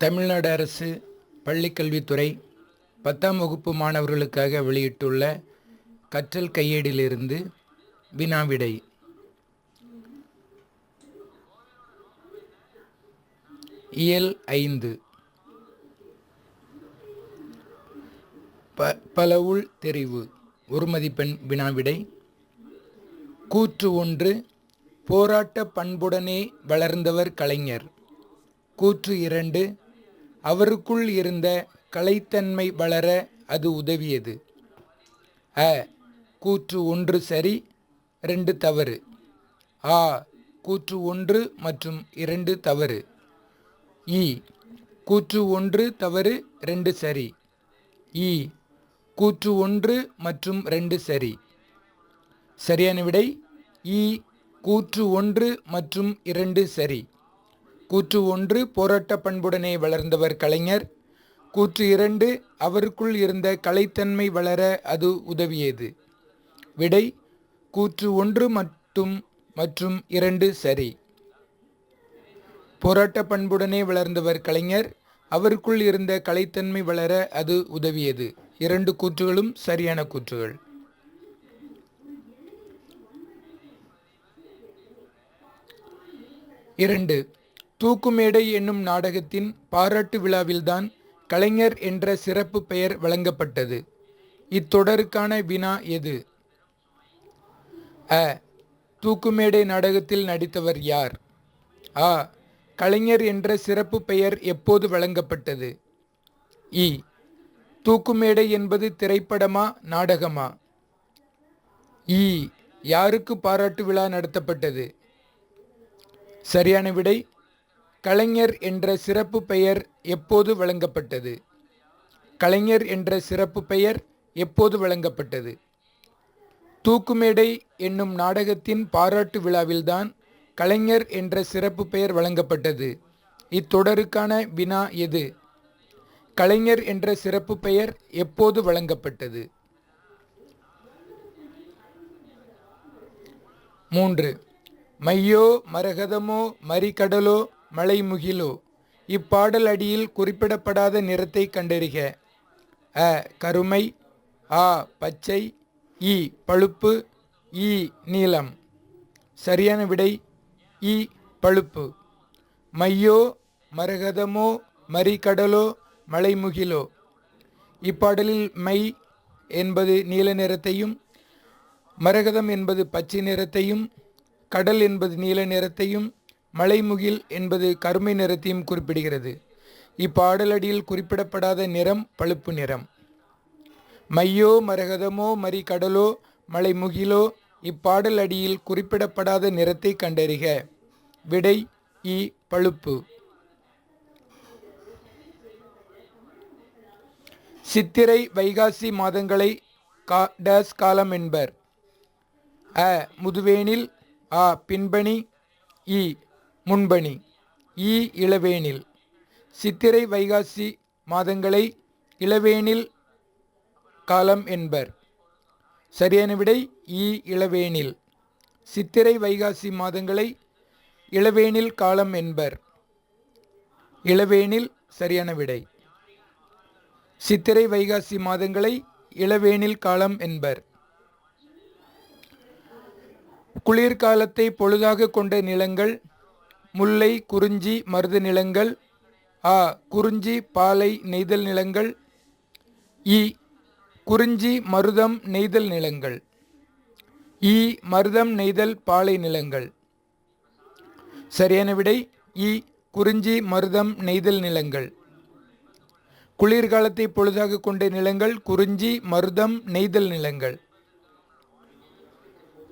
தமிழ்நாடு அரசு பள்ளிக்கல்வித்துறை 10ஆம் வகுப்பு மாணவர்களுக்காக வெளியிட்டுள்ள கற்றல் கையேடிலிருந்து வினாவிடை. இயல் 5 பலவுள் தெரிவு. ஒரு மதிப்பெண் வினாவிடை. கூற்று 1, போராட்ட பண்புடனே வளர்ந்தவர் கலைஞர். கூற்று 2, அவருக்குள் இருந்த கலைத்தன்மை வளர அது உதவியது. கூற்று 1 சரி, 2 தவறு. கூற்று 1 மற்றும் 2 தவறு. கூற்று 1 தவறு, 2 சரி. கூற்று 1 மற்றும் 2 சரி. சரியான விடை கூற்று 1 மற்றும் 2 சரி. கூற்று 1 போராட்ட பண்புடனே வளர்ந்தவர் கலைஞர். கூற்று 2 அவருக்குள் இருந்த கலைத்தன்மை வளர அது உதவியது. விடை கூற்று 1 மற்றும் 2 சரி. போராட்ட பண்புடனே வளர்ந்தவர் கலைஞர், அவருக்குள் இருந்த கலைத்தன்மை வளர அது உதவியது. 2 கூற்றுகளும் சரியான கூற்றுகள். 2. தூக்குமேடை என்னும் நாடகத்தின் பாராட்டு விழாவில்தான் கலைஞர் என்ற சிறப்பு பெயர் வழங்கப்பட்டது. இத்தொடருக்கான வினா எது? தூக்குமேடை நாடகத்தில் நடித்தவர் யார்? கலைஞர் என்ற சிறப்பு பெயர் எப்போது வழங்கப்பட்டது? தூக்குமேடை என்பது திரைப்படமா நாடகமா? யாருக்கு பாராட்டு விழா நடத்தப்பட்டது? சரியான விடை கலைஞர் என்ற சிறப்பு பெயர் எப்போது வழங்கப்பட்டது? கலைஞர் என்ற சிறப்பு பெயர் எப்போது வழங்கப்பட்டது? தூக்குமேடை என்னும் நாடகத்தின் பாராட்டு விழாவில்தான் கலைஞர் என்ற சிறப்பு பெயர் வழங்கப்பட்டது. இத்தொடருக்கான வினா எது? கலைஞர் என்ற சிறப்பு பெயர் எப்போது வழங்கப்பட்டது? 3. மையோ மரகதமோ மறிகடலோ மலைமுகிலோ இப்பாடல் அடியில் குறிப்பிடப்படாத நிறத்தை கண்டறிக. கருமை, பச்சை, பழுப்பு, நீலம். சரியான விடை பழுப்பு. மையோ மரகதமோ மறிகடலோ மலைமுகிலோ இப்பாடலில் மை என்பது நீல நிறத்தையும், மரகதம் என்பது பச்சை நிறத்தையும், கடல் என்பது நீல நிறத்தையும், மலைமுகில் என்பது கருமை நிறத்தையும் குறிப்பிடுகிறது. இப்பாடலடியில் குறிப்பிடப்படாத நிறம் பழுப்பு நிறம். மையோ மரகதமோ மறிகடலோ மலைமுகிலோ இப்பாடல் அடியில் குறிப்பிடப்படாத நிறத்தை கண்டறிக. விடை பழுப்பு. சித்திரை வைகாசி மாதங்களை டேஸ் காலம் என்பர். முதுவேனில், பின்பனி, முன்பனி, இளவேனில். சித்திரை வைகாசி மாதங்களை இளவேனில் காலம் என்பர். சரியான விடை இளவேனில். சித்திரை வைகாசி மாதங்களை இளவேனில் காலம் என்பர். இளவேனில் சரியான விடை. சித்திரை வைகாசி மாதங்களை இளவேனில் காலம் என்பர். குளிர்காலத்தை பொழுதாக கொண்ட நிலங்கள் முல்லை, குறிஞ்சி, மருத நிலங்கள். குறிஞ்சி, பாலை, நெய்தல் நிலங்கள். குறிஞ்சி, மருதம், நெய்தல் நிலங்கள். மருதம், நெய்தல், பாலை நிலங்கள். சரியான விடை குறிஞ்சி, மருதம், நெய்தல் நிலங்கள். குளிர்காலத்தை பொழுதாக கொண்ட நிலங்கள் குறிஞ்சி, மருதம், நெய்தல் நிலங்கள்.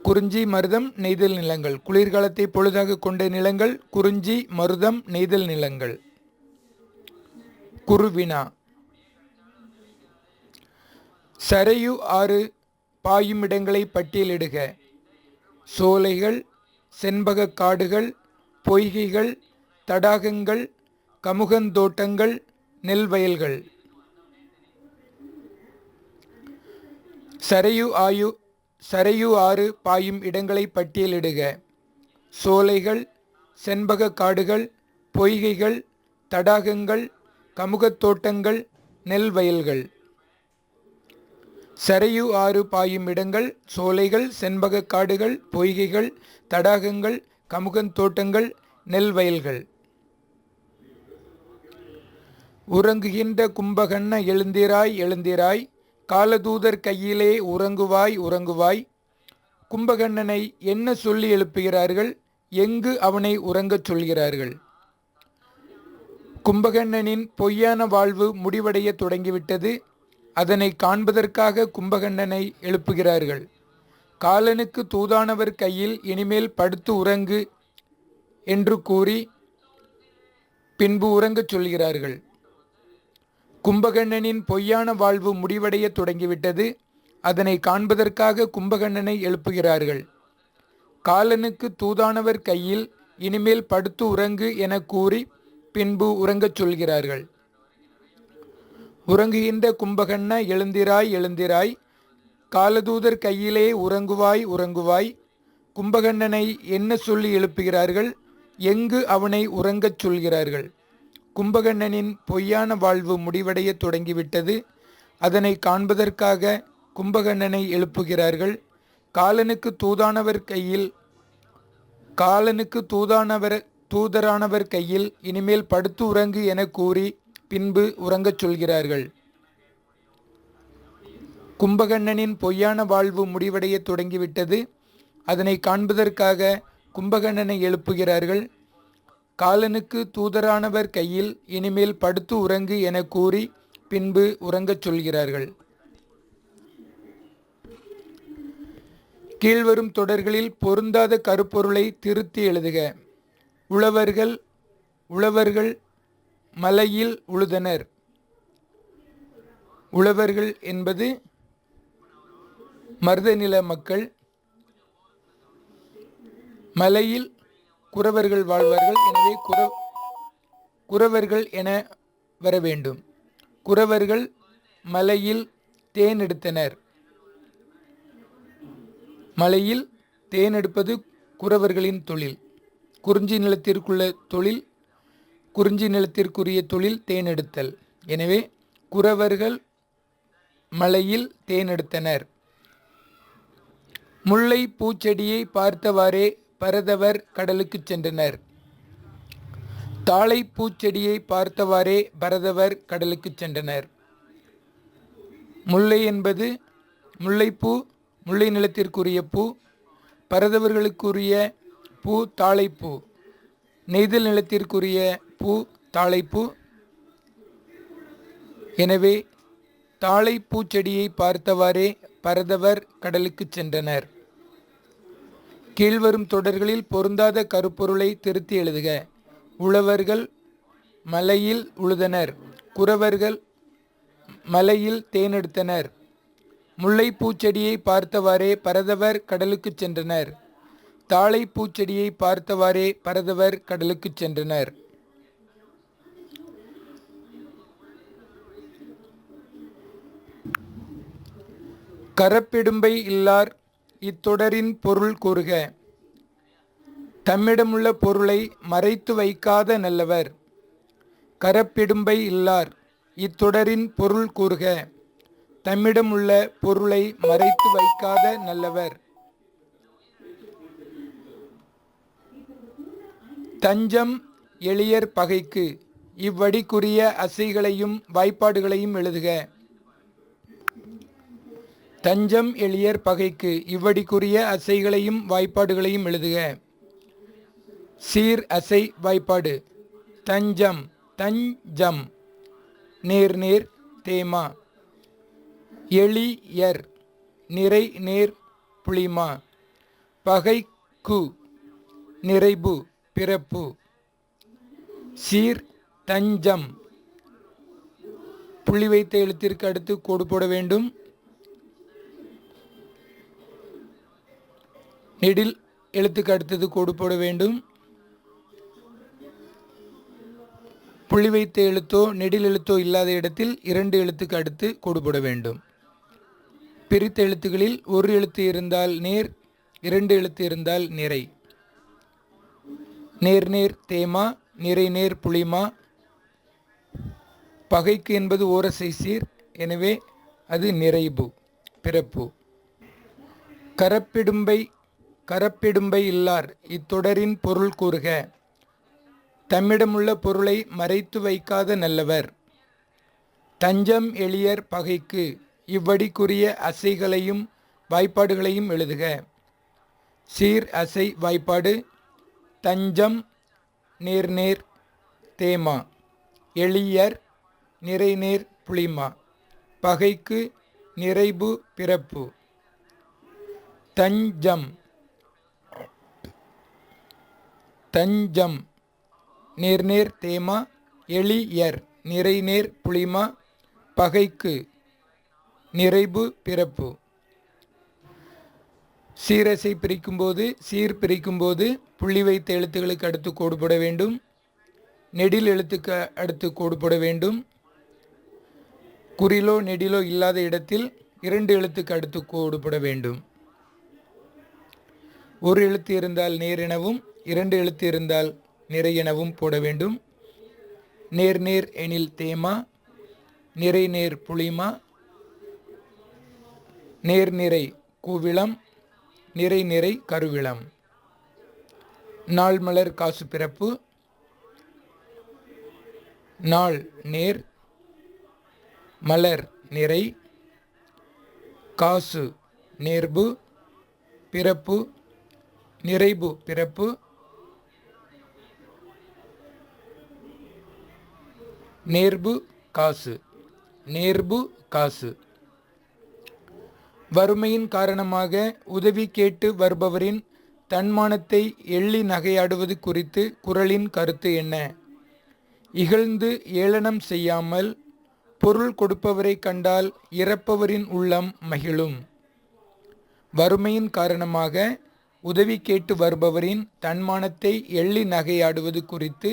குறிஞ்சி, மருதம், நெய்தல் நிலங்கள். குளிர்காலத்தை பொழுதாக கொண்ட நிலங்கள் குறிஞ்சி, மருதம், நெய்தல் நிலங்கள். குருவினா. சரையு ஆறு பாயும் இடங்களை பட்டியலிடுக. சோலைகள், செண்பக காடுகள், பொய்கைகள், தடாகங்கள், கமுகந்தோட்டங்கள், நெல் வயல்கள். சரையு ஆறு பாயும் இடங்களை பட்டியலிடுக. சோலைகள், செண்பக காடுகள், பொய்கைகள், தடாகங்கள், கமுகத் தோட்டங்கள், நெல் வயல்கள். சரையு ஆறு பாயும் இடங்கள், சோலைகள், செண்பகக் காடுகள், பொய்கைகள், தடாகங்கள், கமுகத் தோட்டங்கள், நெல் வயல்கள். உறங்குகின்ற கும்பகர்ண எழுந்திராய் எழுந்திராய், காலதூதர் கையிலே உறங்குவாய் உறங்குவாய். கும்பகர்ணனை என்ன சொல்லி எழுப்புகிறார்கள்? எங்கு அவனை உறங்கச் சொல்கிறார்கள்? கும்பகர்ணனின் பொய்யான வாழ்வு முடிவடைய தொடங்கிவிட்டது. அதனை காண்பதற்காக கும்பகர்ணனை எழுப்புகிறார்கள். காலனுக்கு தூதானவர் கையில் இனிமேல் படுத்து உறங்கு என்று கூறி பின்பு உறங்கச் சொல்கிறார்கள். கும்பகர்ணனின் பொய்யான வாழ்வு முடிவடைய தொடங்கிவிட்டது. அதனை காண்பதற்காக கும்பகர்ணனை எழுப்புகிறார்கள். காலனுக்கு தூதானவர் கையில் இனிமேல் படுத்து உறங்கு என கூறி பின்பு உறங்கச் சொல்கிறார்கள். உறங்குகின்ற கும்பகர்ண எழுந்திராய் எழுந்திராய், காலதூதர் கையிலே உறங்குவாய் உறங்குவாய். கும்பகர்ணனை என்ன சொல்லி எழுப்புகிறார்கள்? எங்கு அவனை உறங்கச் சொல்கிறார்கள்? கும்பகர்ணனின் பொய்யான வாழ்வு முடிவடைய தொடங்கிவிட்டது. அதனை காண்பதற்காக கும்பகர்ணனை எழுப்புகிறார்கள். காலனுக்கு தூதரானவர் கையில் இனிமேல் படுத்து உறங்கு என கூறி பின்பு உறங்கச் சொல்கிறார்கள். கும்பகர்ணனின் பொய்யான வாழ்வு முடிவடைய தொடங்கிவிட்டது. அதனை காண்பதற்காக கும்பகர்ணனை எழுப்புகிறார்கள். காலனுக்கு தூதரானவர் கையில் இனிமேல் படுத்து உறங்கு என கூறி பின்பு உறங்கச் சொல்கிறார்கள். கீழ்வரும் தொடர்களில் பொருந்தாத கருப்பொருளை திருத்தி எழுதுக. உழவர்கள் மலையில் உழுதனர். உழவர்கள் என்பது மருதநில மக்கள். மலையில் குறவர்கள் வாழ்வார்கள். எனவே குறவர்கள் என வர வேண்டும். குறவர்கள் மலையில் தேன் எடுத்தனர். மலையில் தேன் எடுப்பது குறவர்களின் தொழில். குறிஞ்சி நிலத்திற்குள்ள தொழில், குறிஞ்சி நிலத்திற்குரிய தொழில் தேன் எடுத்தல். எனவே குறவர்கள் மலையில் தேன் எடுத்தனர். முல்லை பூச்செடியை பார்த்தவாறே பரதவர் கடலுக்கு சென்றனர். தாழை பூச்செடியை பார்த்தவாறே பரதவர் கடலுக்கு சென்றனர். முல்லை என்பது முல்லைப்பூ, முல்லை நிலத்திற்குரிய பூ. பரதவர்களுக்குரிய பூ தாழைப்பூ. நெய்தல் நிலத்திற்குரிய பூ தாழைப்பூ. எனவே தாழை பூச்செடியை பார்த்தவாறே பரதவர் கடலுக்கு சென்றனர். கீழ்வரும் தொடர்களில் பொருந்தாத கருப்பொருளை திருத்தி எழுதுக. உழவர்கள் மலையில் உழுதனர். குறவர்கள் மலையில் தேனெடுத்தனர். முல்லை பூச்செடியை பார்த்தவாறே பரதவர் கடலுக்கு சென்றனர். தாழை பூச்செடியை பார்த்தவாறே பரதவர் கடலுக்கு சென்றனர். கரப்பிடும்பை இல்லார் இத்தொடரின் பொருள் கூறுக. தம்மிடமுள்ள பொருளை மறைத்து வைக்காத நல்லவர். கரப்பிடும்பை இல்லார் இத்தொடரின் பொருள் கூறுக. தம்மிடமுள்ள பொருளை மறைத்து வைக்காத நல்லவர். தஞ்சம் எளியர் பகைக்கு. இவ்வடிக்குரிய அசைகளையும் வாய்ப்பாடுகளையும் எழுதுக. தஞ்சம் எளியர் பகைக்கு. இவ்வடிக்குரிய அசைகளையும் வாய்ப்பாடுகளையும் எழுதுக. சீர் அசை வாய்ப்பாடு. தஞ்சம் தஞ்சம் நேர் நேர் தேமா. எளியர் நிறை நேர் புளிமா. பகைக்கு நிறைபு பிறப்பு. சீர் தஞ்சம் புள்ளி வைத்த எழுத்திற்கு அடுத்து கோடு போட வேண்டும். நெடில் எழுத்துக்கு அடுத்தது கோடு போட வேண்டும். புள்ளி வைத்த எழுத்தோ நெடில் எழுத்தோ இல்லாத இடத்தில் 2 எழுத்துக்கு அடுத்து கோடு போட வேண்டும். பிரித்த எழுத்துக்களில் ஒரு எழுத்து இருந்தால் நேர், 2 எழுத்து இருந்தால் நிறை. நேர் நேர் தேமா, நிறை நேர் புளிமா. பகைக்கு என்பது ஓரசை சீர், எனவே அது நிறைபு பிறப்பு. கரப்பிடும்பை இல்லார் இத்தொடரின் பொருள் கூறுக. தம்மிடமுள்ள பொருளை மறைத்து வைக்காத நல்லவர். தஞ்சம் எளியர் பகைக்கு. இவ்வடிக்குரிய அசைகளையும் வாய்ப்பாடுகளையும் எழுதுக. சீர் அசை வாய்ப்பாடு. தஞ்சம் நேர்நேர் தேமா. எளியர் நிறைநேர் புளிமா. பகைக்கு நிறைபு பிறப்பு. தஞ்சம் நேர்நேர் தேமா. எளியர் நிறைநேர் புளிமா. பகைக்கு நிறைபு பிறப்பு. சீரசை பிரிக்கும்போது சீர் பிரிக்கும்போது புள்ளி வைத்த எழுத்துக்களுக்கு அடுத்து கோடுபட வேண்டும். நெடில் எழுத்துக்கு அடுத்து கோடுபட வேண்டும். குறிலோ நெடிலோ இல்லாத இடத்தில் 2 எழுத்துக்கு அடுத்து கோடுபட வேண்டும். ஒரு எழுத்து இருந்தால் நேர் எனவும் 2 எழுத்து இருந்தால் நிறை எனவும் போட வேண்டும். நேர்நேர் எனில் தேமா. நிறைநேர் புளிமா. நேர்நிறை கூவிளம். நிறைநிறை கருவிளம். நாள் மலர் காசு பிறப்பு. நாள் நேர். மலர் நிறை. காசு நேர்பு. பிறப்பு நிறைபு பிறப்பு. நேர்பு காசு. நேர்பு காசு. வறுமையின் காரணமாக உதவி கேட்டு வருபவரின் தன்மானத்தை எள்ளி நகையாடுவது குறித்து குறளின் கருத்து என்ன? இகழ்ந்து ஏளனம் செய்யாமல் பொருள் கொடுப்பவரை கண்டால் இறப்பவரின் உள்ளம் மகிழும். வறுமையின் காரணமாக உதவி கேட்டு வருபவரின் தன்மானத்தை எள்ளி நகையாடுவது குறித்து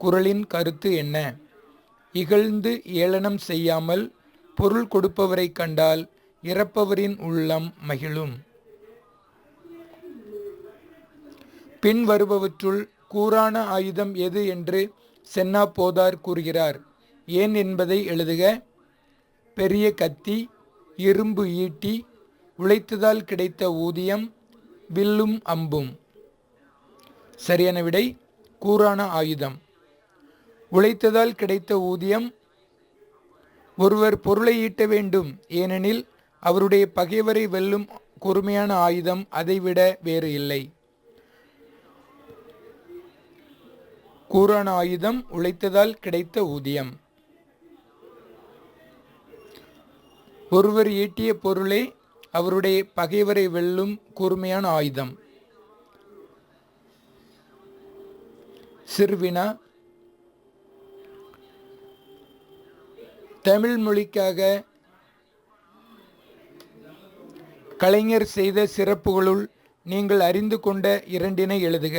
குறளின் கருத்து என்ன? இகழ்ந்து ஏளனம் செய்யாமல் பொருள் கொடுப்பவரை கண்டால் இறப்பவரின் உள்ளம் மகிழும். பின் வருபவற்றுள் கூரான ஆயுதம் எது என்று சென்னா போதார் கூறுகிறார். ஏன் என்பதை எழுதுக. பெரிய கத்தி, இரும்பு ஈட்டி, உழைத்ததால் கிடைத்த ஊதியம், வில்லும் அம்பும். சரியான விடை கூரான ஆயுதம். உழைத்ததால் கிடைத்த ஊதியம். ஒருவர் பொருளை ஈட்ட வேண்டும், ஏனெனில் அவருடைய பகைவரை வெல்லும் கூர்மையான ஆயுதம் அதைவிட வேறு இல்லை. கூரான ஆயுதம் உழைத்ததால் கிடைத்த ஊதியம். ஒருவர் ஈட்டிய பொருளே அவருடைய பகைவரை வெல்லும் கூர்மையான ஆயுதம். சிறுவினா. தமிழ் மொழிக்காக கலைஞர் செய்த சிறப்புகளுள் நீங்கள் அறிந்து கொண்ட 2 எழுதுக.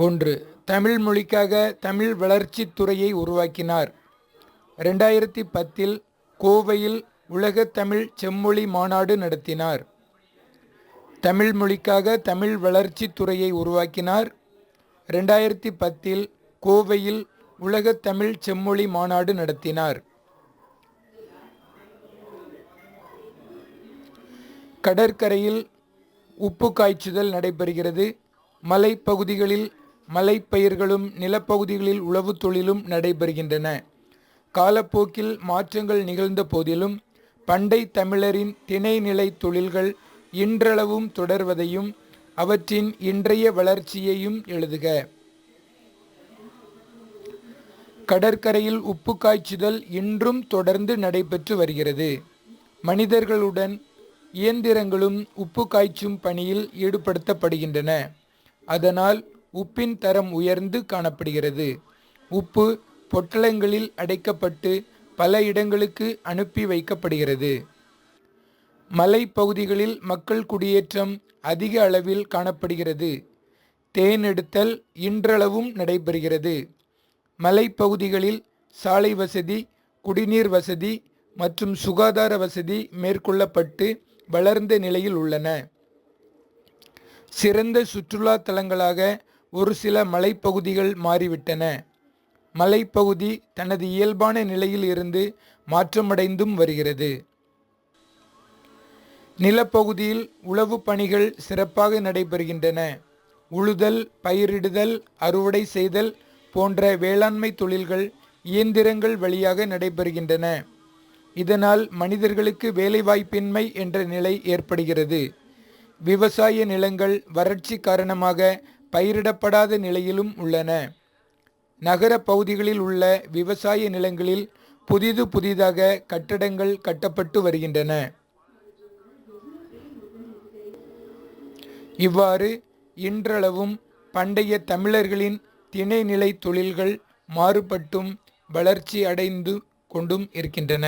1. தமிழ் மொழிக்காக தமிழ் வளர்ச்சித் துறையை உருவாக்கினார். 2010 கோவையில் உலக தமிழ் செம்மொழி மாநாடு நடத்தினார். தமிழ் மொழிக்காக தமிழ் வளர்ச்சித் துறையை உருவாக்கினார். 2010 கோவையில் உலக தமிழ் செம்மொழி மாநாடு நடத்தினார். கடற்கரையில் உப்பு காய்ச்சுதல் நடைபெறுகிறது. மலைப்பகுதிகளில் மலைப்பயிர்களும் நிலப்பகுதிகளில் உழவு தொழிலும் நடைபெறுகின்றன. காலப்போக்கில் மாற்றங்கள் நிகழ்ந்த போதிலும் பண்டை தமிழரின் திணைநிலை தொழில்கள் இன்றளவும் தொடர்வதையும் அவற்றின் இன்றைய வளர்ச்சியையும் எழுதுக. கடற்கரையில் உப்பு காய்ச்சுதல் இன்றும் தொடர்ந்து நடைபெற்று வருகிறது. மனிதர்களுடன் இயந்திரங்களும் உப்பு காய்ச்சும் பணியில் ஈடுபடுத்தப்படுகின்றன. அதனால் உப்பின் தரம் உயர்ந்து காணப்படுகிறது. உப்பு பொட்டலங்களில் அடைக்கப்பட்டு பல இடங்களுக்கு அனுப்பி வைக்கப்படுகிறது. மலைப்பகுதிகளில் மக்கள் குடியேற்றம் அதிக அளவில் காணப்படுகிறது. தேன் எடுத்தல் இன்றளவும் நடைபெறுகிறது. மலைப்பகுதிகளில் சாலை வசதி, குடிநீர் வசதி மற்றும் சுகாதார வசதி மேற்கொள்ளப்பட்டு வளர்ந்த நிலையில் உள்ளன. சிறந்த சுற்றுலா தலங்களாக ஒரு சில மலைப்பகுதிகள் மாறிவிட்டன. மலைப்பகுதி தனது இயல்பான நிலையில் இருந்து மாற்றமடைந்தும் வருகிறது. நிலப்பகுதியில் உழவு பணிகள் சிறப்பாக நடைபெறுகின்றன. உழுதல், பயிரிடுதல், அறுவடை செய்தல் போன்ற வேளாண்மை தொழில்கள் இயந்திரங்கள் வழியாக நடைபெறுகின்றன. இதனால் மனிதர்களுக்கு வேலைவாய்ப்பின்மை என்ற நிலை ஏற்படுகிறது. விவசாய நிலங்கள் வறட்சி காரணமாக பயிரிடப்படாத நிலையிலும் உள்ளன. நகர பகுதிகளில் உள்ள விவசாய நிலங்களில் புதிதாக கட்டடங்கள் கட்டப்பட்டு வருகின்றன. இவ்வாறு இன்றளவும் பண்டைய தமிழர்களின் திணைநிலை தொழில்கள் மாறுபட்டும் வளர்ச்சி அடைந்து கொண்டும் இருக்கின்றன.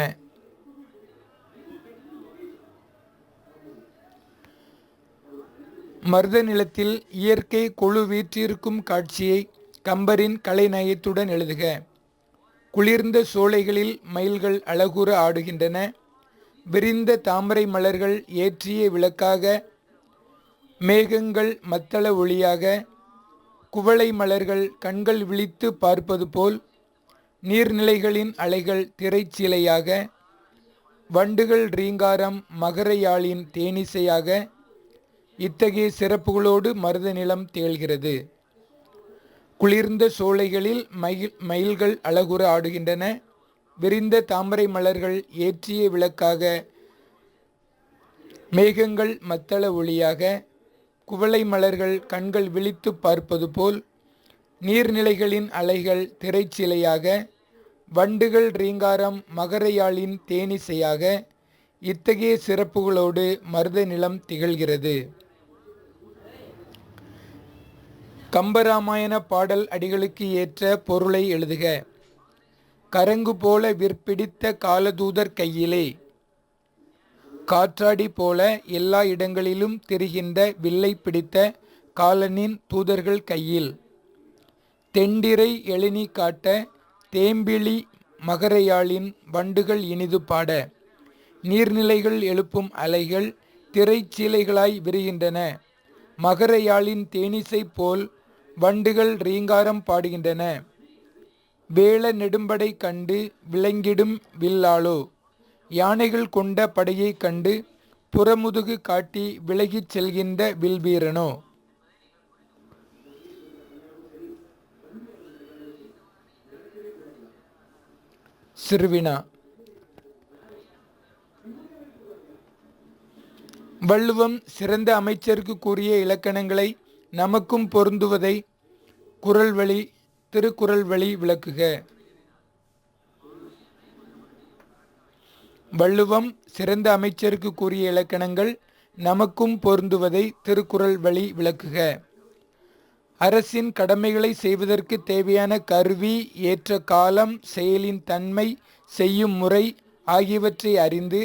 மருத நிலத்தில் இயற்கை கொழு வீற்றிருக்கும் காட்சியை கம்பரின் கலைநயத்துடன் எழுதுக. குளிர்ந்த சோலைகளில் மயில்கள் அழகுற ஆடுகின்றன. விரிந்த தாமரை மலர்கள் ஏற்றிய விளக்காக, மேகங்கள் மத்தள ஒளியாக, குவளை மலர்கள் கண்கள் விழித்து பார்ப்பது போல், நீர்நிலைகளின் அலைகள் திரைச்சீலையாக, வண்டுகள் ரீங்காரம் மகர யாழின் தேனிசையாக, இத்தகைய சிறப்புகளோடு மருத நிலம் திகழ்கிறது. குளிர்ந்த சோலைகளில் மயில்கள் அழகுற ஆடுகின்றன. விரிந்த தாமரை மலர்கள் ஏற்றிய விளக்காக, மேகங்கள் மத்தள ஒளியாக, குவளை மலர்கள் கண்கள் விழித்து பார்ப்பது போல், நீர்நிலைகளின் அலைகள் திரைச்சிலையாக, வண்டுகள் ரீங்காரம் மகர யாழின் தேனிசையாக, இத்தகைய சிறப்புகளோடு மருத நிலம் திகழ்கிறது. கம்பராமாயண பாடல் அடிகளுக்கு ஏற்ற பொருளை எழுதுக. கரங்கு போல விற்பிடித்த காலதூதர் கையிலே, காற்றாடி போல எல்லா இடங்களிலும் திரிகின்ற வில்லை பிடித்த காலனின் தூதர்கள் கையில், தெண்டிரை எழினி காட்ட தேம்பிழி மகரையாளின் வண்டுகள் இனிது பாட, நீர்நிலைகள் எழுப்பும் அலைகள் திரைச்சீலைகளாய் விரிகின்றன. மகரையாளின் தேனிசை போல் வண்டுகள் ரீங்காரம் பாடுகின்றன. வேள நெடும்படை கண்டு விளங்கிடும் வில்லாளோ, யானைகள் கொண்ட படையை கண்டு புறமுதுகு காட்டி விலகிச் செல்கின்ற வில்வீரனோ. சிறுவினா. வள்ளுவம் சிறந்த அமைச்சருக்கு கூறிய இலக்கணங்களை நமக்கும் பொருந்துவதை திருக்குறள் வழி விளக்குக. வள்ளுவம் சிறந்த அமைச்சருக்கு கூறிய இலக்கணங்கள் நமக்கும் பொருந்துவதை திருக்குறள் வழி விளக்குக. அரசின் கடமைகளை செய்வதற்கு தேவையான கருவி, ஏற்ற காலம், செயலின் தன்மை, செய்யும் முறை ஆகியவற்றை அறிந்து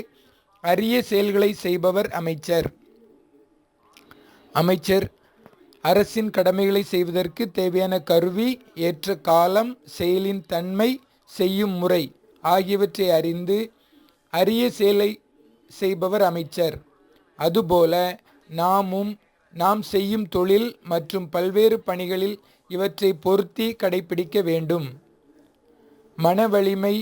அரிய செயல்களை செய்பவர் அமைச்சர். அமைச்சர் அரசின் கடமைகளை செய்வதற்கு தேவையான கருவி, ஏற்ற காலம், செயலின் தன்மை, செய்யும் முறை ஆகியவற்றை அறிந்து அரிய செயலை செய்பவர் அமைச்சர். அதுபோல நாம் செய்யும் தொழில் மற்றும் பல்வேறு பணிகளில் இவற்றை பொருத்தி கடைபிடிக்க வேண்டும். மன வலிமை,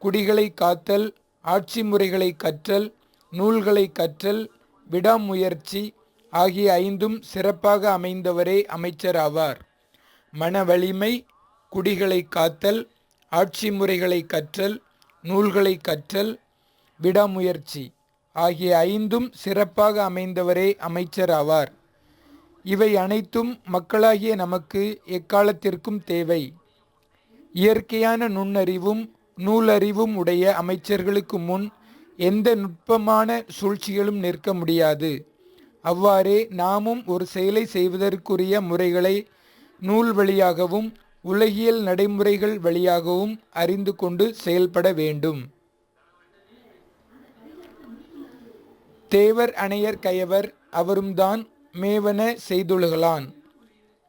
குடிகளை காத்தல், ஆட்சி முறைகளை கற்றல், நூல்களை கற்றல், விடாமுயற்சி ஆகிய ஐந்தும் சிறப்பாக அமைந்தவரே அமைச்சர் ஆவார். மன வலிமை, குடிகளை காத்தல், ஆட்சி முறைகளை கற்றல், நூல்களை கற்றல், விடாமுயற்சி ஆகிய ஐந்தும் சிறப்பாக அமைந்தவரே அமைச்சர் ஆவார். இவை அனைத்தும் மக்களாகிய நமக்கு எக்காலத்திற்கும் தேவை. இயற்கையான நுண்ணறிவும் நூலறிவும் உடைய அமைச்சர்களுக்கு முன் எந்த நுட்பமான சூழ்ச்சிகளும் நிற்க முடியாது. அவ்வாறே நாமும் ஒரு செயலை செய்வதற்குரிய முறைகளை நூல் வழியாகவும் உலகியல் நடைமுறைகள் வழியாகவும் அறிந்து கொண்டு செயல்பட வேண்டும். தேவர் அணையர் கயவர் அவரும்தான் மேவன செய்தொழுகலான்.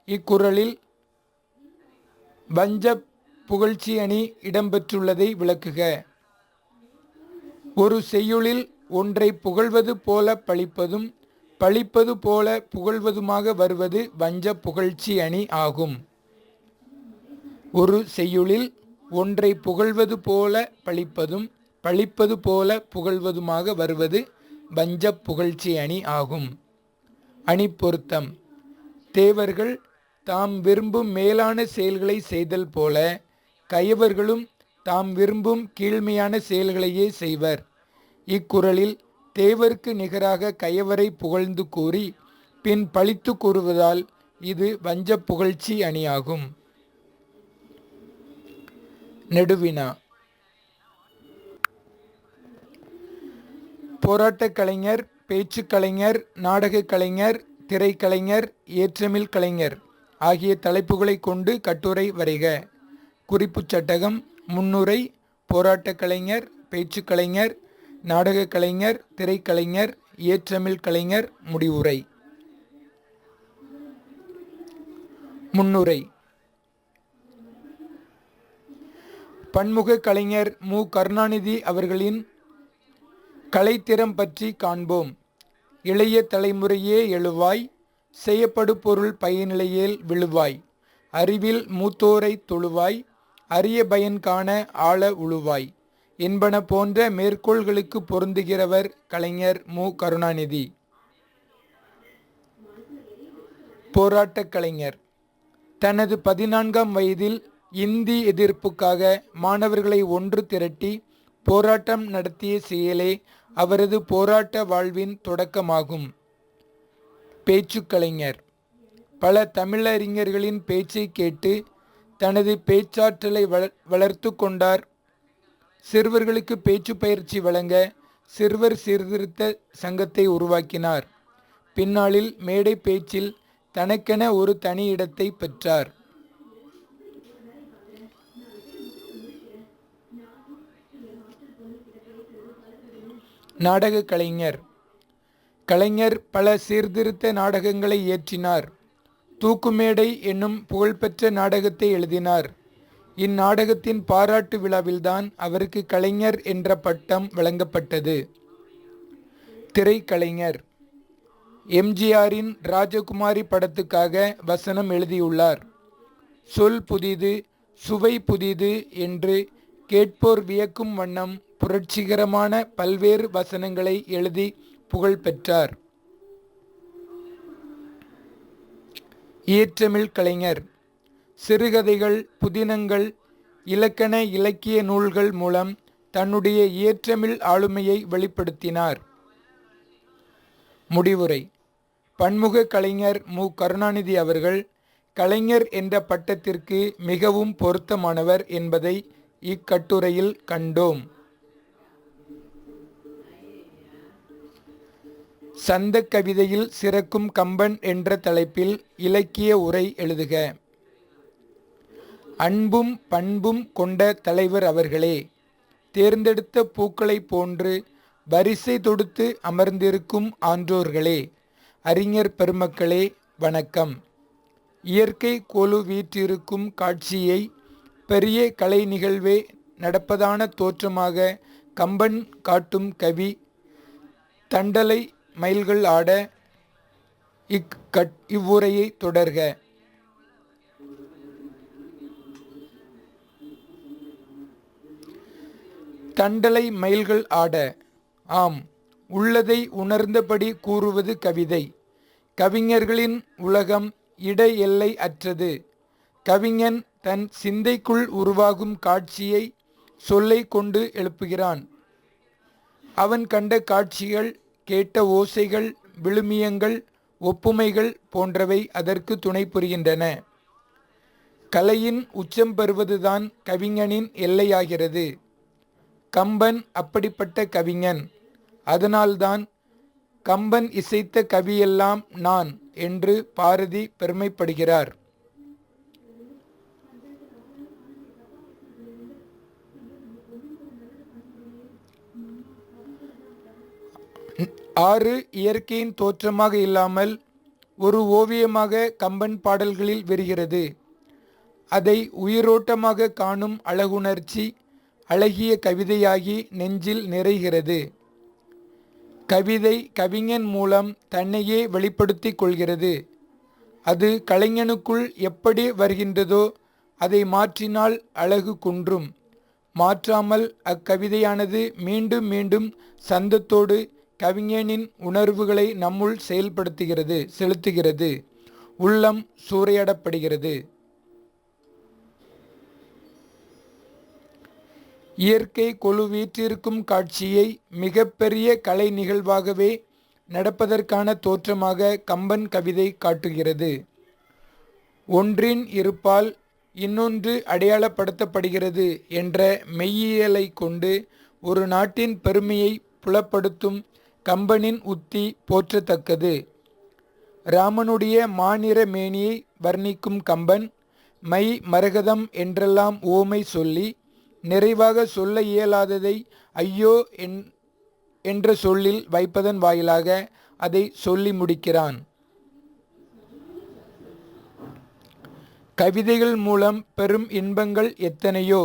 இக்குறளில் வஞ்ச புகழ்ச்சி அணி இடம்பெற்றுள்ளதை விளக்குக. ஒரு செய்யுளில் ஒன்றை புகழ்வது போல பழிப்பதும் பழிப்பது போல புகழ்வதுமாக வருவது வஞ்ச புகழ்ச்சி அணி ஆகும். ஒரு செய்யுளில் ஒன்றை புகழ்வது போல பழிப்பதும் பழிப்பது போல புகழ்வதுமாக வருவது வஞ்சப் புகழ்ச்சி அணி ஆகும். அணி பொருத்தம்: தேவர்கள் தாம் விரும்பும் மேலான செயல்களை செய்தல் போல கயவர்களும் தாம் விரும்பும் கீழ்மையான செயல்களையே செய்வர். இக்குறளில் தேவருக்கு நிகராக கயவரை புகழ்ந்து கூறி பின் பழித்து கூறுவதால் இது வஞ்சப் புகழ்ச்சி அணியாகும். நெடுவினா: போராட்டக் கலைஞர், பேச்சுக் கலைஞர், நாடகக் கலைஞர், திரைக்கலைஞர், ஏற்றமிழ் கலைஞர் ஆகிய தலைப்புகளை கொண்டு கட்டுரை வரைக. குறிப்புச் சட்டகம்: முன்னுரை, போராட்டக் கலைஞர், பேச்சுக் கலைஞர், நாடகக் கலைஞர், திரைக்கலைஞர், ஏற்றமிழ் கலைஞர். முடிவுரை. முன்னுரை. பன்முக கலைஞர் மு. கருணாநிதி அவர்களின் கலைத்திறம் பற்றி காண்போம். இளைய தலைமுறையே எழுவாய், செய்யப்படு பொருள் பயனிலையேல் விழுவாய், அறிவில் மூத்தோரை தொழுவாய், அரிய பயன் காண ஆழ உழுவாய் என்பன போன்ற மேற்கோள்களுக்கு பொருந்துகிறவர் கலைஞர் மு. கருணாநிதி. போராட்டக் கலைஞர் தனது 14ஆம் வயதில் இந்தி எதிர்ப்புக்காக மாணவர்களை ஒன்று திரட்டி போராட்டம் நடத்திய செயலே அவரது போராட்ட வாழ்வின் தொடக்கமாகும். பேச்சுக் கலைஞர் பல தமிழறிஞர்களின் பேச்சை கேட்டு தனது பேச்சாற்றலை வளர்த்து கொண்டார். சிறுவர்களுக்கு பேச்சு பயிற்சி வழங்க சிறுவர் சீர்திருத்த சங்கத்தை உருவாக்கினார். பின்னாளில் மேடை பேச்சில் தனக்கென ஒரு தனி இடத்தை பெற்றார். நாடக கலைஞர் கலைஞர் பல சீர்திருத்த நாடகங்களை இயற்றினார். தூக்குமேடை என்னும் புகழ்பெற்ற நாடகத்தை எழுதினார். இந்நாடகத்தின் பாராட்டு விழாவில்தான் அவருக்கு கலைஞர் என்ற பட்டம் வழங்கப்பட்டது. திரைக்கலைஞர் எம்ஜிஆரின் ராஜகுமாரி படத்துக்காக வசனம் எழுதியுள்ளார். சொல் புதிது, சுவை புதிது என்று கேட்போர் வியக்கும் வண்ணம் புரட்சிகரமான பல்வேறு வசனங்களை எழுதி புகழ் பெற்றார். இயற்றமிழ் கலைஞர் சிறுகதைகள், புதினங்கள், இலக்கண இலக்கிய நூல்கள் மூலம் தன்னுடைய இயற்றமிழ் ஆளுமையை வெளிப்படுத்தினார். முடிவுரை. பன்முக கலைஞர் மு. கருணாநிதி அவர்கள் கலைஞர் என்ற பட்டத்திற்கு மிகவும் பொருத்தமானவர் என்பதை இக்கட்டுரையில் கண்டோம். சந்த கவிதையில் சிறக்கும் கம்பன் என்ற தலைப்பில் இலக்கிய உரை எழுதுக. அன்பும் பண்பும் கொண்ட தலைவர் அவர்களே, தேர்ந்தெடுத்த பூக்களைப் போன்று வரிசை தொடுத்து அமர்ந்திருக்கும் ஆன்றோர்களே, அறிஞர் பெருமக்களே, வணக்கம். இயற்கை கொலு வீற்றிருக்கும் காட்சியை பெரிய கலை நிகழ்வே நடப்பதான தோற்றமாக கம்பன் காட்டும் கவி தண்டலை மயில்கள் ஆட இவ்வுரையை தொடர்க. தண்டலை மயில்கள் ஆட. ஆம், உள்ளதை உணர்ந்தபடி கூறுவது கவிதை. கவிஞர்களின் உலகம் இட எல்லை அற்றது. கவிஞன் தன் சிந்தைக்குள் உருவாகும் காட்சியை சொல்லை கொண்டு எழுப்புகிறான். அவன் கண்ட காட்சிகள், கேட்ட ஓசைகள், விழுமியங்கள், ஒப்புமைகள் போன்றவை அதற்கு துணை புரிகின்றன. கலையின் உச்சம் பெறுவதுதான் கவிஞனின் எல்லையாகிறது. கம்பன் அப்படிப்பட்ட கவிஞன். அதனால்தான் கம்பன் இசைத்த கவியெல்லாம் நான் என்று பாரதி பெருமைப்படுகிறார். ஆறு இயற்கையின் தோற்றமாக இல்லாமல் ஒரு ஓவியமாக கம்பன் பாடல்களில் விரிகிறது. அதை உயிரோட்டமாக காணும் அழகுணர்ச்சி அழகிய கவிதையாகி நெஞ்சில் நிறைகிறது. கவிதை கவிஞன் மூலம் தன்னையே வெளிப்படுத்திக் கொள்கிறது. அது கலைஞனுக்குள் எப்படி வருகின்றதோ அதை மாற்றினால் அழகு குன்றும். மாற்றாமல் அக்கவிதையானது மீண்டும் மீண்டும் சந்தத்தோடு கவிஞனின் உணர்வுகளை நம்முள் செலுத்துகிறது. உள்ளம் சூறையாடப்படுகிறது. இயற்கை கொலு வீற்றிருக்கும் காட்சியை மிகப்பெரிய கலை நிகழ்வாகவே நடப்பதற்கான தோற்றமாக கம்பன் கவிதை காட்டுகிறது. ஒன்றின் இருப்பால் இன்னொன்று அடையாளப்படுத்தப்படுகிறது என்ற மெய்யியலை கொண்டு ஒரு நாட்டின் பெருமையை புலப்படுத்தும் கம்பனின் உத்தி போற்றத்தக்கது. ராமனுடைய மாநிற மேனியை வர்ணிக்கும் கம்பன் மை மரகதம் என்றெல்லாம் உவமை சொல்லி நிறைவாக சொல்ல இயலாததை ஐயோ என்ற சொல்லில் வைப்பதன் வாயிலாக அதை சொல்லி முடிக்கிறான். கவிதைகள் மூலம் பெரும் இன்பங்கள் எத்தனையோ,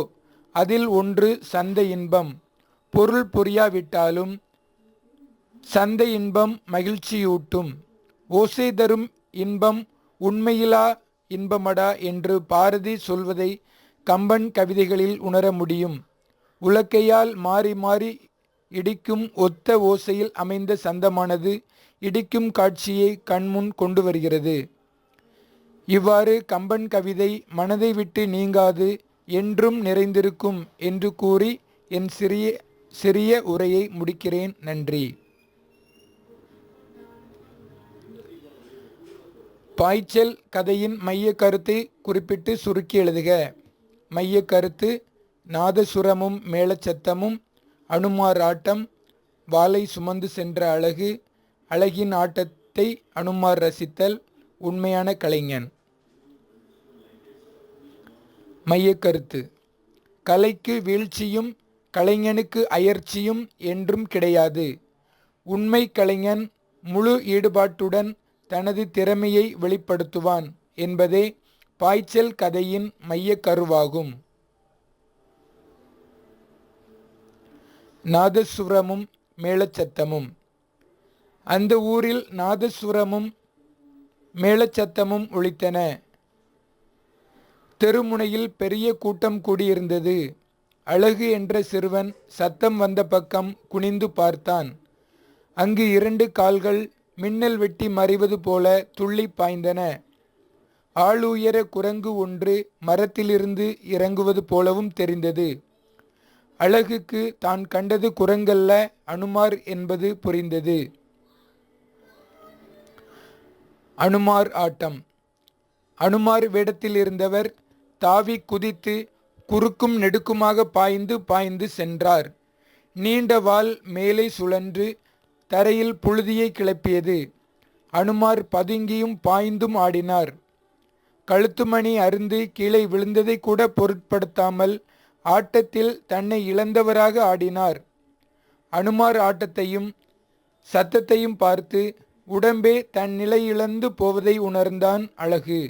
அதில் ஒன்று சந்த இன்பம். பொருள் புரியாவிட்டாலும் சந்த இன்பம் மகிழ்ச்சியூட்டும். ஓசை தரும் இன்பம் உண்மையிலா இன்பமடா என்று பாரதி சொல்வதை கம்பன் கவிதைகளில் உணர முடியும். உலக்கையால் மாறி மாறி இடிக்கும் ஒத்த ஓசையில் அமைந்த சந்தமானது இடிக்கும் காட்சியை கண்முன் கொண்டு வருகிறது. இவ்வாறு கம்பன் கவிதை மனதை விட்டு நீங்காது என்றும் நிறைந்திருக்கும் என்று கூறி என் சிறிய உரையை முடிக்கிறேன். நன்றி. பாய்ச்சல் கதையின் மைய கருத்தை குறிப்பிட்டு சுருக்கி எழுதுக. மைய கருத்து: நாதசுரமும் மேளச்சத்தமும், அனுமார் ஆட்டம், வாளை சுமந்து சென்ற அழகு, அழகின் ஆட்டத்தை அனுமார் ரசித்தல், உண்மையான கலைஞன். மையக்கருத்து: கலைக்கு வீழ்ச்சியும் கலைஞனுக்கு அயர்ச்சியும் என்றும் கிடையாது. உண்மை கலைஞன் முழு ஈடுபாட்டுடன் தனது திறமையை வெளிப்படுத்துவான் என்பதே பாய்ச்சல் கதையின் மைய கருவாகும். நாதசுரமும் மேளச்சத்தமும். அந்த ஊரில் நாதசுரமும் மேளச்சத்தமும் ஒலித்தன. தெருமுனையில் பெரிய கூட்டம் கூடியிருந்தது. அழகு என்ற சிறுவன் சத்தம் வந்த பக்கம் குனிந்து பார்த்தான். அங்கு 2 கால்கள் மின்னல் வெட்டி மறைவது போல துள்ளி பாய்ந்தன. ஆளுயர குரங்கு ஒன்று மரத்திலிருந்து இறங்குவது போலவும் தெரிந்தது. அழகுக்கு தான் கண்டது குரங்கல்ல, அனுமார் என்பது புரிந்தது. அனுமார் ஆட்டம். அனுமார் வேடத்தில் இருந்தவர் தாவி குதித்து குறுக்கும் நெடுக்குமாக பாய்ந்து சென்றார். நீண்ட வாள் மேலே சுழன்று தரையில் புழுதியை கிளப்பியது. அனுமார் பதுங்கியும் பாய்ந்தும் ஆடினார். கழுத்துமணி அருந்து கீழே விழுந்ததை கூட பொருட்படுத்தாமல் ஆட்டத்தில் தன்னை இழந்தவராக ஆடினார். அனுமார் ஆட்டத்தையும் சத்தத்தையும் பார்த்து உடம்பே தன் நிலை இழந்து போவதை உணர்ந்தான் அழகு.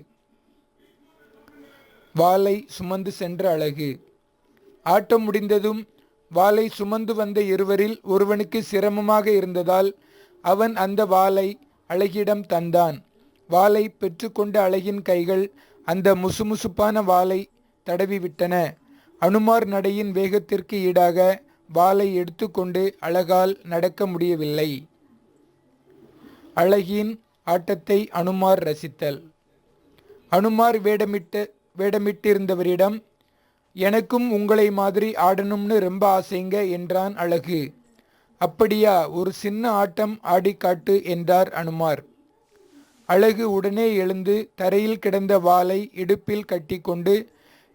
வாளை சுமந்து சென்ற அழகு. ஆட்டம் முடிந்ததும் வாளை சுமந்து வந்த இருவரில் ஒருவனுக்கு சிரமமாக இருந்ததால் அவன் அந்த வாளை அழகிடம் தந்தான். வாளை பெற்றுக்கொண்ட அழகின் கைகள் அந்த முசுமுசுப்பான வாளை தடவிவிட்டன. அனுமார் நடையின் வேகத்திற்கு ஈடாக வாளை எடுத்துக்கொண்டு அழகால் நடக்க முடியவில்லை. அழகின் ஆட்டத்தை அனுமார் ரசித்தல். அனுமார் வேடமிட்டிருந்தவரிடம், எனக்கும் உங்களை மாதிரி ஆடணும்னு ரொம்ப ஆசைங்க என்றான் அழகு. அப்படியா, ஒரு சின்ன ஆட்டம் ஆடிக்காட்டு என்றார் அனுமார். அழகு உடனே எழுந்து தரையில் கிடந்த வாளை இடுப்பில் கட்டி கொண்டு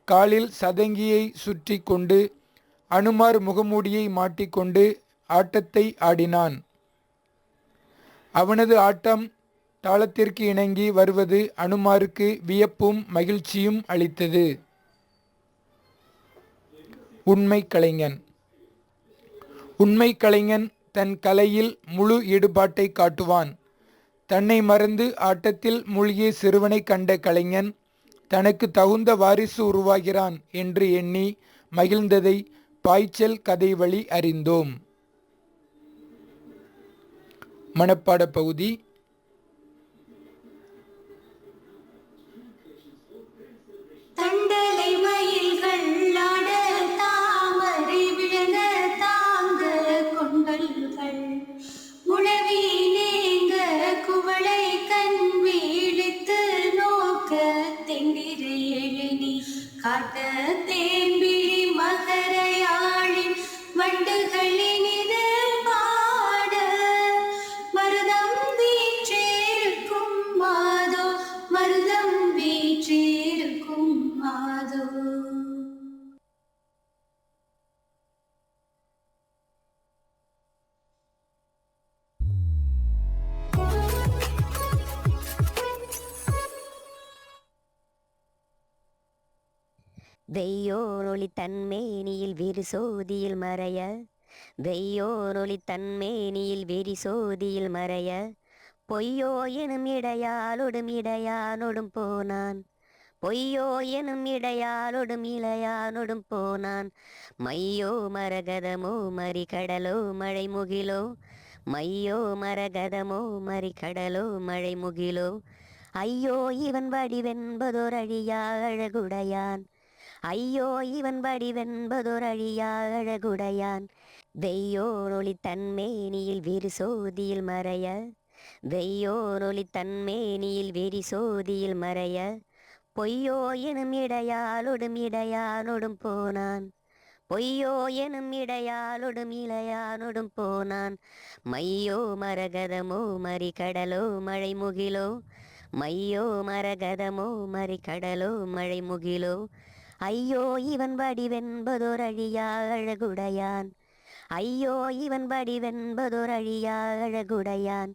காலில் சதங்கியை சுற்றி கொண்டு அனுமார் முகமூடியை மாட்டிக்கொண்டு ஆட்டத்தை ஆடினான். அவனது ஆட்டம் தாளத்திற்கு இணங்கி வருவது அனுமாருக்கு வியப்பும் மகிழ்ச்சியும் அளித்தது. உண்மை கலைஞன். உண்மை கலைஞன் தன் கலையில் முழு ஈடுபாட்டை காட்டுவான். தன்னை மறந்து ஆட்டத்தில் மூழ்கிய சிறுவனை கண்ட கலைஞன் தனக்கு தகுந்த வாரிசு உருவாகிறான் என்று எண்ணி மகிழ்ந்ததை பாய்ச்சல் கதை வழி அறிந்தோம். மனப்பாட பகுதி. தண்டலை சாட்ட தேம்பிழி மகரையாழி வண்டுகளினிது பாட மருதம் வீற்றிருக்கும் மாதோ மருதம் வீற்றிருக்கும் மாதோ. வெய்யோரொளி தன்மேனியில் விரிசோதியில் மறைய வெய்யோரொளி தன்மேனியில் விரிசோதியில் மறைய பொய்யோ எனும் இடையாலொடும் இடையானொடும் போனான் பொய்யோ எனும் இடையாலொடும் இளையானொடும் போனான் மையோ மரகதமோ மறிகடலோ மழை முகிலோ மையோ மரகதமோ மறிகடலோ மழை முகிலோ ஐயோ இவன் வடிவென்பதோர் அழியா அழகுடையான் ஐயோ இவன் வடிவென்பதோர் அழியா அழகுடையான் வெய்யோரொளி தன்மேனியில் விரிசோதியில் மறைய வெய்யோரொளி தன்மேனியில் விரிசோதியில் மறைய பொய்யோ எனும் இடையாலொடும் இடையானொடும் போனான் பொய்யோ எனும் இடையாலொடும் இளையானொடும் போனான் மையோ மரகதமோ மறிகடலோ மழை முகிலோ மையோ மரகதமோ மறிகடலோ மழை முகிலோ ஐயோ இவன் வடிவென்பதோர் அழியா அழகுடையான் ஐயோ இவன் வடிவென்பதோர் அழியா அழகுடையான்.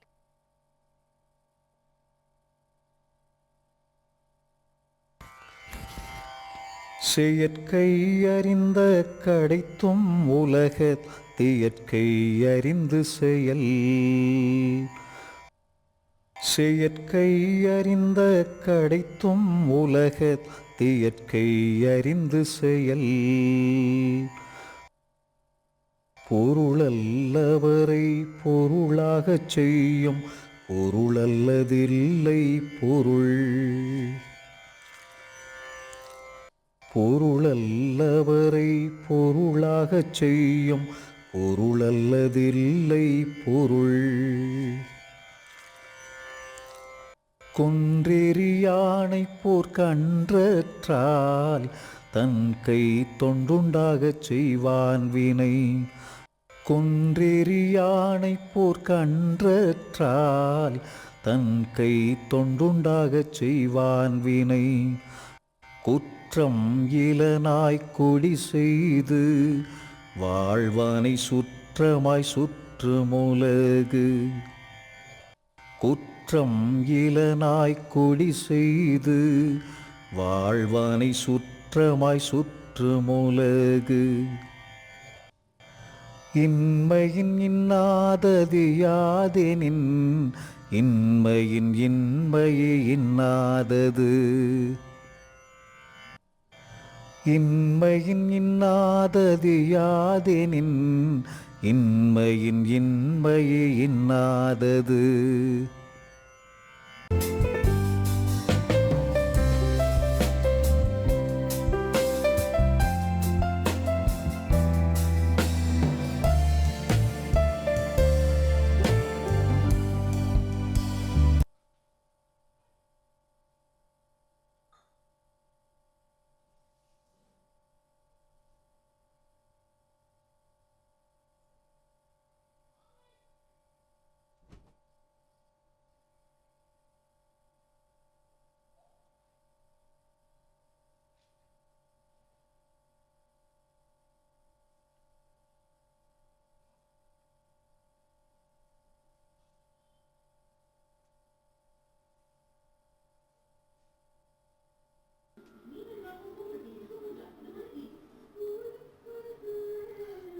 செயற்கை அறிந்த கடைத்தும் உலக தியற்கை அறிந்து செயல் செயற்கை அறிந்த கடைத்தும் உலக தியற்கை அறிந்து செயல் பொருளல்லவரை பொருளாகச் செய்யும் பொருளல்லதில்லை பொருள் பொருளல்லவரை பொருளாகச் செய்யும் பொருளல்லதில்லை பொருள் கொன்றெறியானை போர்க்கன்றால் தன் கை தொண்டுண்டாகச் செய்வான் வினை கொன்றெறியானை போர்க்கன்றால் தன் கை தொண்டுண்டாகச் செய்வான் வினை குற்றம் இளனாய் கொடி செய்து வாழ்வானை சுற்றமாய் சுற்றுமுலகு குற்றம் இளனாய் கொடி செய்து வாழ்வானை சுற்றமாய் சுற்றுமுலகு இன்மையின் இன்னாதது யாதெனின் இன்மையின் இன்மையே இன்னாதது இன்மையின் இன்னாதது யாதெனின் இன்மையின் இன்மையே இன்னாதது.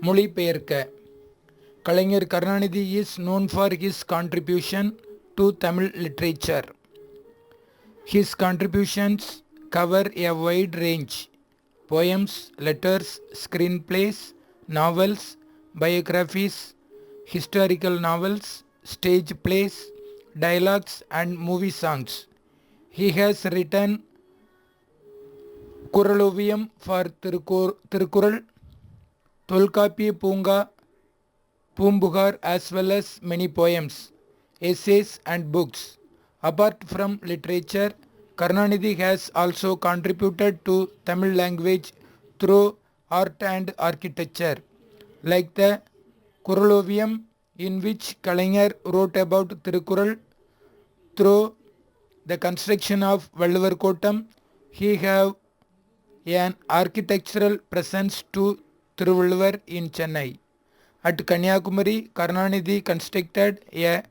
மொழிபெயர்க்க. கலைஞர் Karunanidhi is known for his contribution to Tamil literature. His contributions cover a wide range: poems, letters, screenplays, novels, biographies, historical novels, stage plays, dialogues and movie songs. He has written Kuralovium for Tirukkural, Tolkappia Poonga, Poompugar, as well as many poems, essays and books. Apart from literature, Karunanidhi has also contributed to Tamil language through art and architecture, like the Kuralovium, in which Kalaignar wrote about Tirukkural. Through the construction of Valluvar Kottam, he have an architectural presence to Thiruvalluvar in Chennai. At Kanyakumari, Karunanidhi constructed a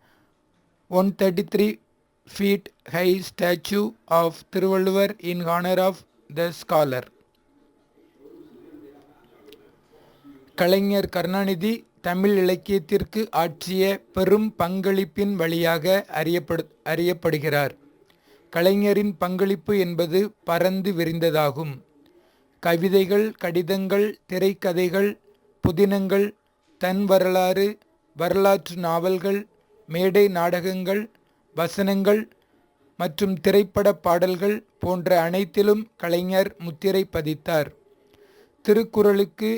133 feet high statue of Thiruvalluvar in honor of the scholar. கலைஞர் கருணாநிதி தமிழ் இலக்கியத்திற்கு ஆற்றிய பெரும் பங்களிப்பின் வழியாக அறியப்படுகிறார். கலைஞரின் பங்களிப்பு என்பது பரந்து விரிந்ததாகும். கவிதைகள், கடிதங்கள், திரைக்கதைகள், புதினங்கள், தன் வரலாறு, வரலாற்று நாவல்கள், மேடை நாடகங்கள், வசனங்கள் மற்றும் திரைப்பட பாடல்கள் போன்ற அனைத்திலும் கலைஞர் முத்திரை பதித்தார். திருக்குறளுக்கு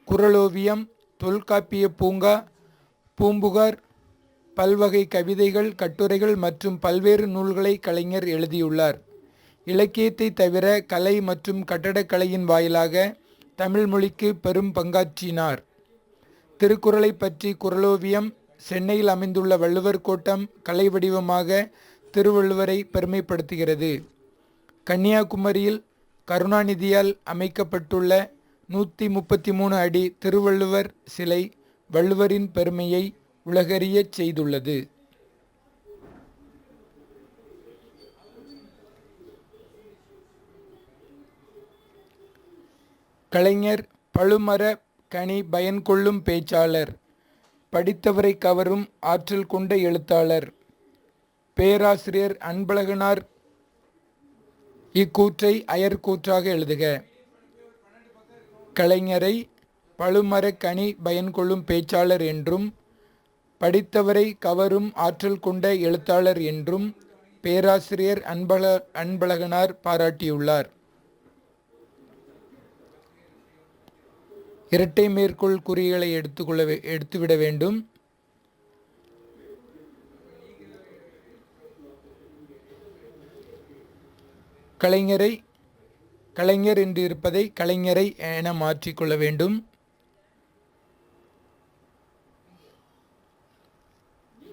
குறளோவியம், தொல்காப்பிய பூங்கா, பூம்புகார், பல்வகை கவிதைகள், கட்டுரைகள் மற்றும் பல்வேறு நூல்களை கலைஞர் எழுதியுள்ளார். இலக்கியத்தை தவிர கலை மற்றும் கட்டடக்கலையின் வாயிலாக தமிழ் மொழிக்கு பெரும் பங்காற்றினார். திருக்குறளை பற்றி குறளோவியம், சென்னையில் அமைந்துள்ள வள்ளுவர் கோட்டம் கலை வடிவமாக திருவள்ளுவரை பெருமைப்படுத்துகிறது. கன்னியாகுமரியில் கருணாநிதியால் அமைக்கப்பட்டுள்ள 133 அடி திருவள்ளுவர் சிலை வள்ளுவரின் பெருமையை உலகறியச் செய்துள்ளது. கலைஞர் பழுமர கனி பயன் கொள்ளும் பேச்சாளர், படித்தவரை கவரும் ஆற்றல் கொண்ட எழுத்தாளர். பேராசிரியர் அன்பழகனார் இக்கூற்றை அயர்கூற்றாக எழுதுக. கலைஞரை பழுமர கனி பயன் கொள்ளும் பேச்சாளர் என்றும், படித்தவரை கவரும் ஆற்றல் கொண்ட எழுத்தாளர் என்றும் பேராசிரியர் அன்பழகனார் பாராட்டியுள்ளார். இரட்டை மேற்கோள் குறிகளை எடுத்துவிட வேண்டும். கலைஞர் என்று இருப்பதை கலைஞரை என மாற்றிக்கொள்ள வேண்டும்.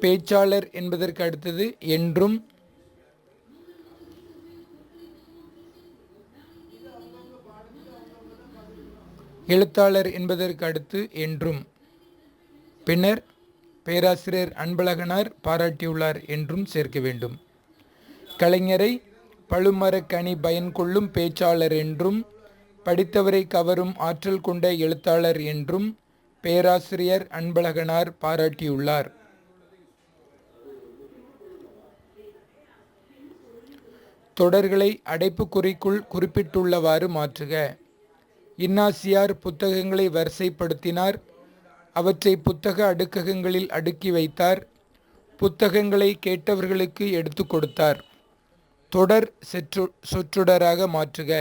பேச்சாளர் என்பதற்கு அடுத்தது என்றும், எழுத்தாளர் என்பதற்கு அடுத்து என்றும், பின்னர் பேராசிரியர் அன்பழகனார் பாராட்டியுள்ளார் என்றும் சேர்க்க வேண்டும். கலைஞரை பழுமர கனி பயன் கொள்ளும் பேச்சாளர் என்றும், படித்தவரை கவரும் ஆற்றல் கொண்ட எழுத்தாளர் என்றும் பேராசிரியர் அன்பழகனார் பாராட்டியுள்ளார். தொடர்களை அடைப்புக்குறிக்குள் குறிப்பிட்டுள்ளவாறு மாற்றுக. இன்னாசியார் புத்தகங்களை வரிசைப்படுத்தினார். அவற்றை புத்தக அடுக்ககங்களில் அடுக்கி வைத்தார். புத்தகங்களை கேட்டவர்களுக்கு எடுத்து கொடுத்தார். தொடர் சொற்றொடராக மாற்றுக.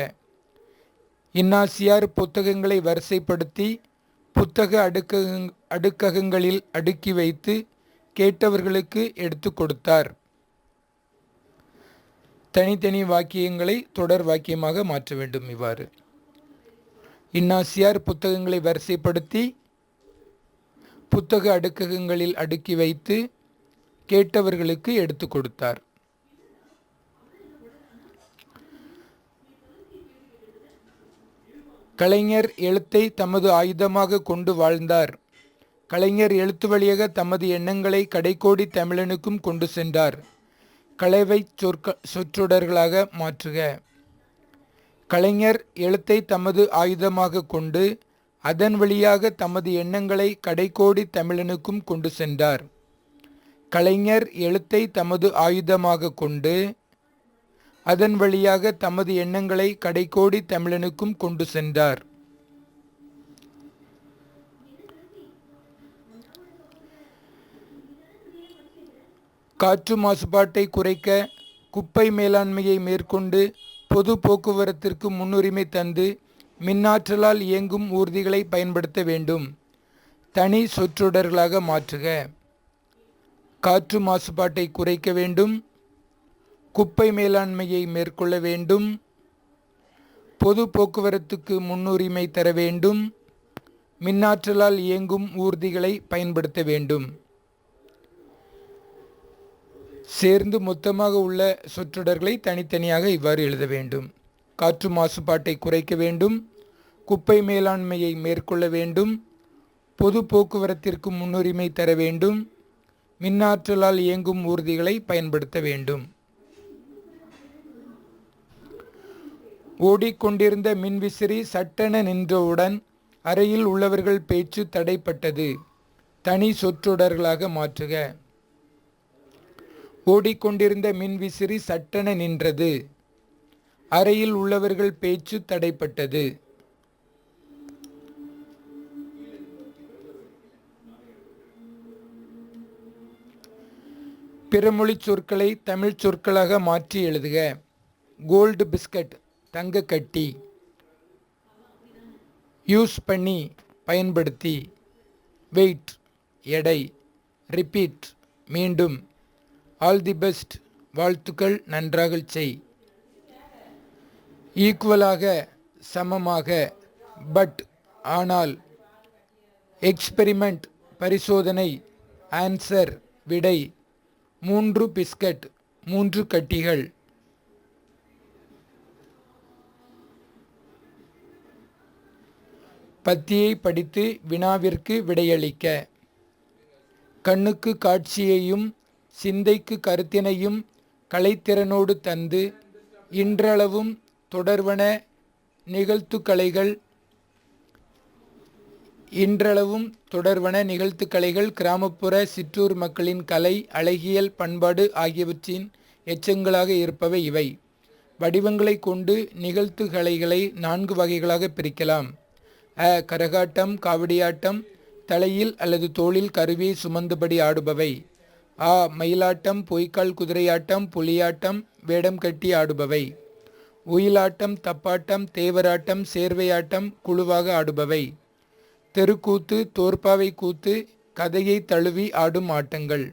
இன்னாசியார் புத்தகங்களை வரிசைப்படுத்தி புத்தக அடுக்ககங்களில் அடுக்கி வைத்து கேட்டவர்களுக்கு எடுத்து கொடுத்தார். தனித்தனி வாக்கியங்களை தொடர் வாக்கியமாக மாற்ற வேண்டும். இவ்வாறு இன்னாசியார் புத்தகங்களை வரிசைப்படுத்தி புத்தக அடுக்ககங்களில் அடுக்கி வைத்து கேட்டவர்களுக்கு எடுத்து கொடுத்தார். கலைஞர் எழுத்தை தமது ஆயுதமாக கொண்டு வாழ்ந்தார். கலைஞர் எழுத்து வழியாக தமது எண்ணங்களை கடைக்கோடி தமிழனுக்கும் கொண்டு சென்றார். கலைவை சொற்றொடர்களாக மாற்றுக. கலைஞர் எழுத்தை தமது ஆயுதமாக கொண்டு அதன் வழியாக தமது எண்ணங்களை கடைக்கோடி தமிழனுக்கும் கொண்டு சென்றார். கலைஞர் எழுத்தை தமது ஆயுதமாக கொண்டு அதன் வழியாக தமது எண்ணங்களை கடைக்கோடி தமிழனுக்கும் கொண்டு சென்றார். காற்று மாசுபாட்டை குறைக்க குப்பை மேலாண்மையை மேற்கொண்டு பொது போக்குவரத்திற்கு முன்னுரிமை தந்து மின்னாற்றலால் இயங்கும் ஊர்திகளை பயன்படுத்த வேண்டும். தனி சொற்றொடர்களாக மாற்றுக. காற்று மாசுபாட்டை குறைக்க வேண்டும். குப்பை மேலாண்மையை மேற்கொள்ள வேண்டும். பொது போக்குவரத்துக்கு முன்னுரிமை தர வேண்டும். மின்னாற்றலால் இயங்கும் ஊர்திகளை பயன்படுத்த வேண்டும். சேர்ந்து மொத்தமாக உள்ள சொற்றொடர்களை தனித்தனியாக இவ்வாறு எழுத வேண்டும். காற்று மாசுபாட்டை குறைக்க வேண்டும். குப்பை மேலாண்மையை மேற்கொள்ள வேண்டும். பொது போக்குவரத்திற்கு முன்னுரிமை தர வேண்டும். மின்னாற்றலால் இயங்கும் ஊர்திகளை பயன்படுத்த வேண்டும். ஓடிக்கொண்டிருந்த மின்விசிறி சட்டென நின்றவுடன் அறையில் உள்ளவர்கள் பேச்சு தடைப்பட்டது. தனி சொற்றொடர்களாக மாற்றுக. ஓடிக்கொண்டிருந்த மின்விசிறி சட்டென நின்றது. அறையில் உள்ளவர்கள் பேச்சு தடைப்பட்டது. பிறமொழி சொற்களை தமிழ் சொற்களாக மாற்றி எழுதுக. கோல்டு பிஸ்கட் தங்க கட்டி. யூஸ் பண்ணி பயன்படுத்தி. வெயிட் எடை. ரிப்பீட் மீண்டும். ஆல் தி பெஸ்ட் வாழ்த்துக்கள், நன்றாக செய். ஈக்குவலாக சமமாக. பட் ஆனால். எக்ஸ்பெரிமெண்ட் பரிசோதனை. ஆன்சர் விடை. 3 பிஸ்கட் 3 கட்டிகள். பத்தியை படித்து வினாவிற்கு விடையளிக்க. கண்ணுக்கு காட்சியையும் சிந்தைக்கு கருத்தினையும் கலைத்திறனோடு தந்து இன்றளவும் தொடர்வன நிகழ்த்துக்கலைகள் கிராமப்புற சிற்றூர் மக்களின் கலை, அழகியல், பண்பாடு ஆகியவற்றின் எச்சங்களாக இருப்பவை இவை. வடிவங்களை கொண்டு நிகழ்த்துக்கலைகளை 4 வகைகளாக பிரிக்கலாம். கரகாட்டம், காவடியாட்டம், தலையில் அல்லது தோளில் கருவியை சுமந்தபடி ஆடுபவை. மயிலாட்டம், பொய்க்கால் குதிரையாட்டம், புலியாட்டம், வேடம் கட்டி ஆடுபவை. ஒயிலாட்டம், தப்பாட்டம், தேவராட்டம், சேர்வையாட்டம், குழுவாக ஆடுபவை. தெருக்கூத்து, தோற்பாவை கூத்து, கதையை தழுவி ஆடும் ஆட்டங்கள்.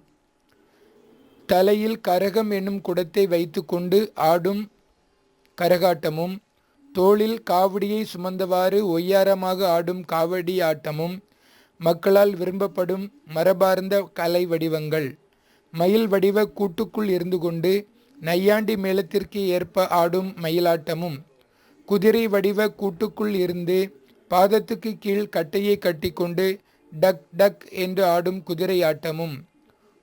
தலையில் கரகம் என்னும் குடத்தை வைத்துக்கொண்டு ஆடும் கரகாட்டமும், தோளில் காவடியை சுமந்தவாறு ஒய்யாரமாக ஆடும் காவடி ஆட்டமும் மக்களால் விரும்பப்படும் மரபார்ந்த கலை வடிவங்கள். மயில் வடிவ கூட்டுக்குள் இருந்து கொண்டு நையாண்டி மேளத்திற்கு ஏற்ப ஆடும் மயிலாட்டமும், குதிரை வடிவ கூட்டுக்குள் இருந்து பாதத்துக்கு கீழ் கட்டையை கட்டிக்கொண்டு டக் டக் என்று ஆடும் குதிரை ஆட்டமும்,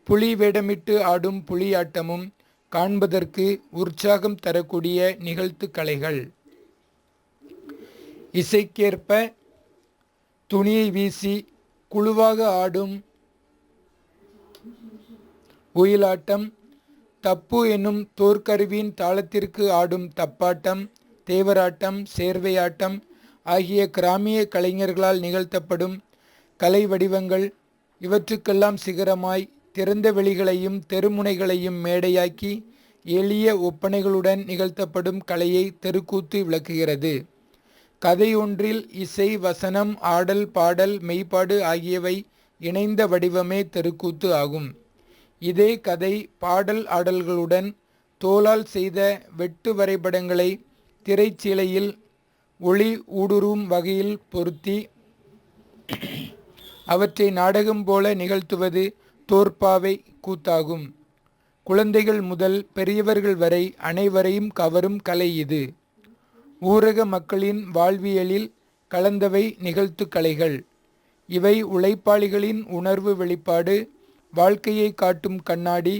புலி வேடமிட்டு ஆடும் புலியாட்டமும் காண்பதற்கு உற்சாகம் தரக்கூடிய நிகழ்த்து கலைகள். இசைக்கேற்ப துணியை வீசி குழுவாக ஆடும் ஒயிலாட்டம், தப்பு என்னும் தோற்கருவியின் தாளத்திற்கு ஆடும் தப்பாட்டம், தேவராட்டம், சேர்வையாட்டம் ஆகிய கிராமிய கலைஞர்களால் நிகழ்த்தப்படும் கலை வடிவங்கள். இவற்றுக்கெல்லாம் சிகரமாய் திறந்த வெளிகளையும் தெருமுனைகளையும் மேடையாக்கி எளிய ஒப்பனைகளுடன் நிகழ்த்தப்படும் கலையை தெருக்கூத்து விளக்குகிறது. கதை ஒன்றில் இசை, வசனம், ஆடல், பாடல், மெய்ப்பாடு ஆகியவை இணைந்த வடிவமே தெருக்கூத்து ஆகும். இதே கதை பாடல் ஆடல்களுடன் தோலால் செய்த வெட்டு வரைபடங்களை திரைச்சீலையில் ஒளி ஊடுருவும் வகையில் பொருத்தி அவற்றை நாடகம் போல நிகழ்த்துவது தோற்பாவை கூத்தாகும். குழந்தைகள் முதல் பெரியவர்கள் வரை அனைவரையும் கவரும் கலை இது. ஊரக மக்களின் வாழ்வியலில் கலந்தவை நிகழ்த்து கலைகள். இவை உழைப்பாளிகளின் உணர்வு வெளிப்பாடு, வாழ்க்கையை காட்டும் கண்ணாடி,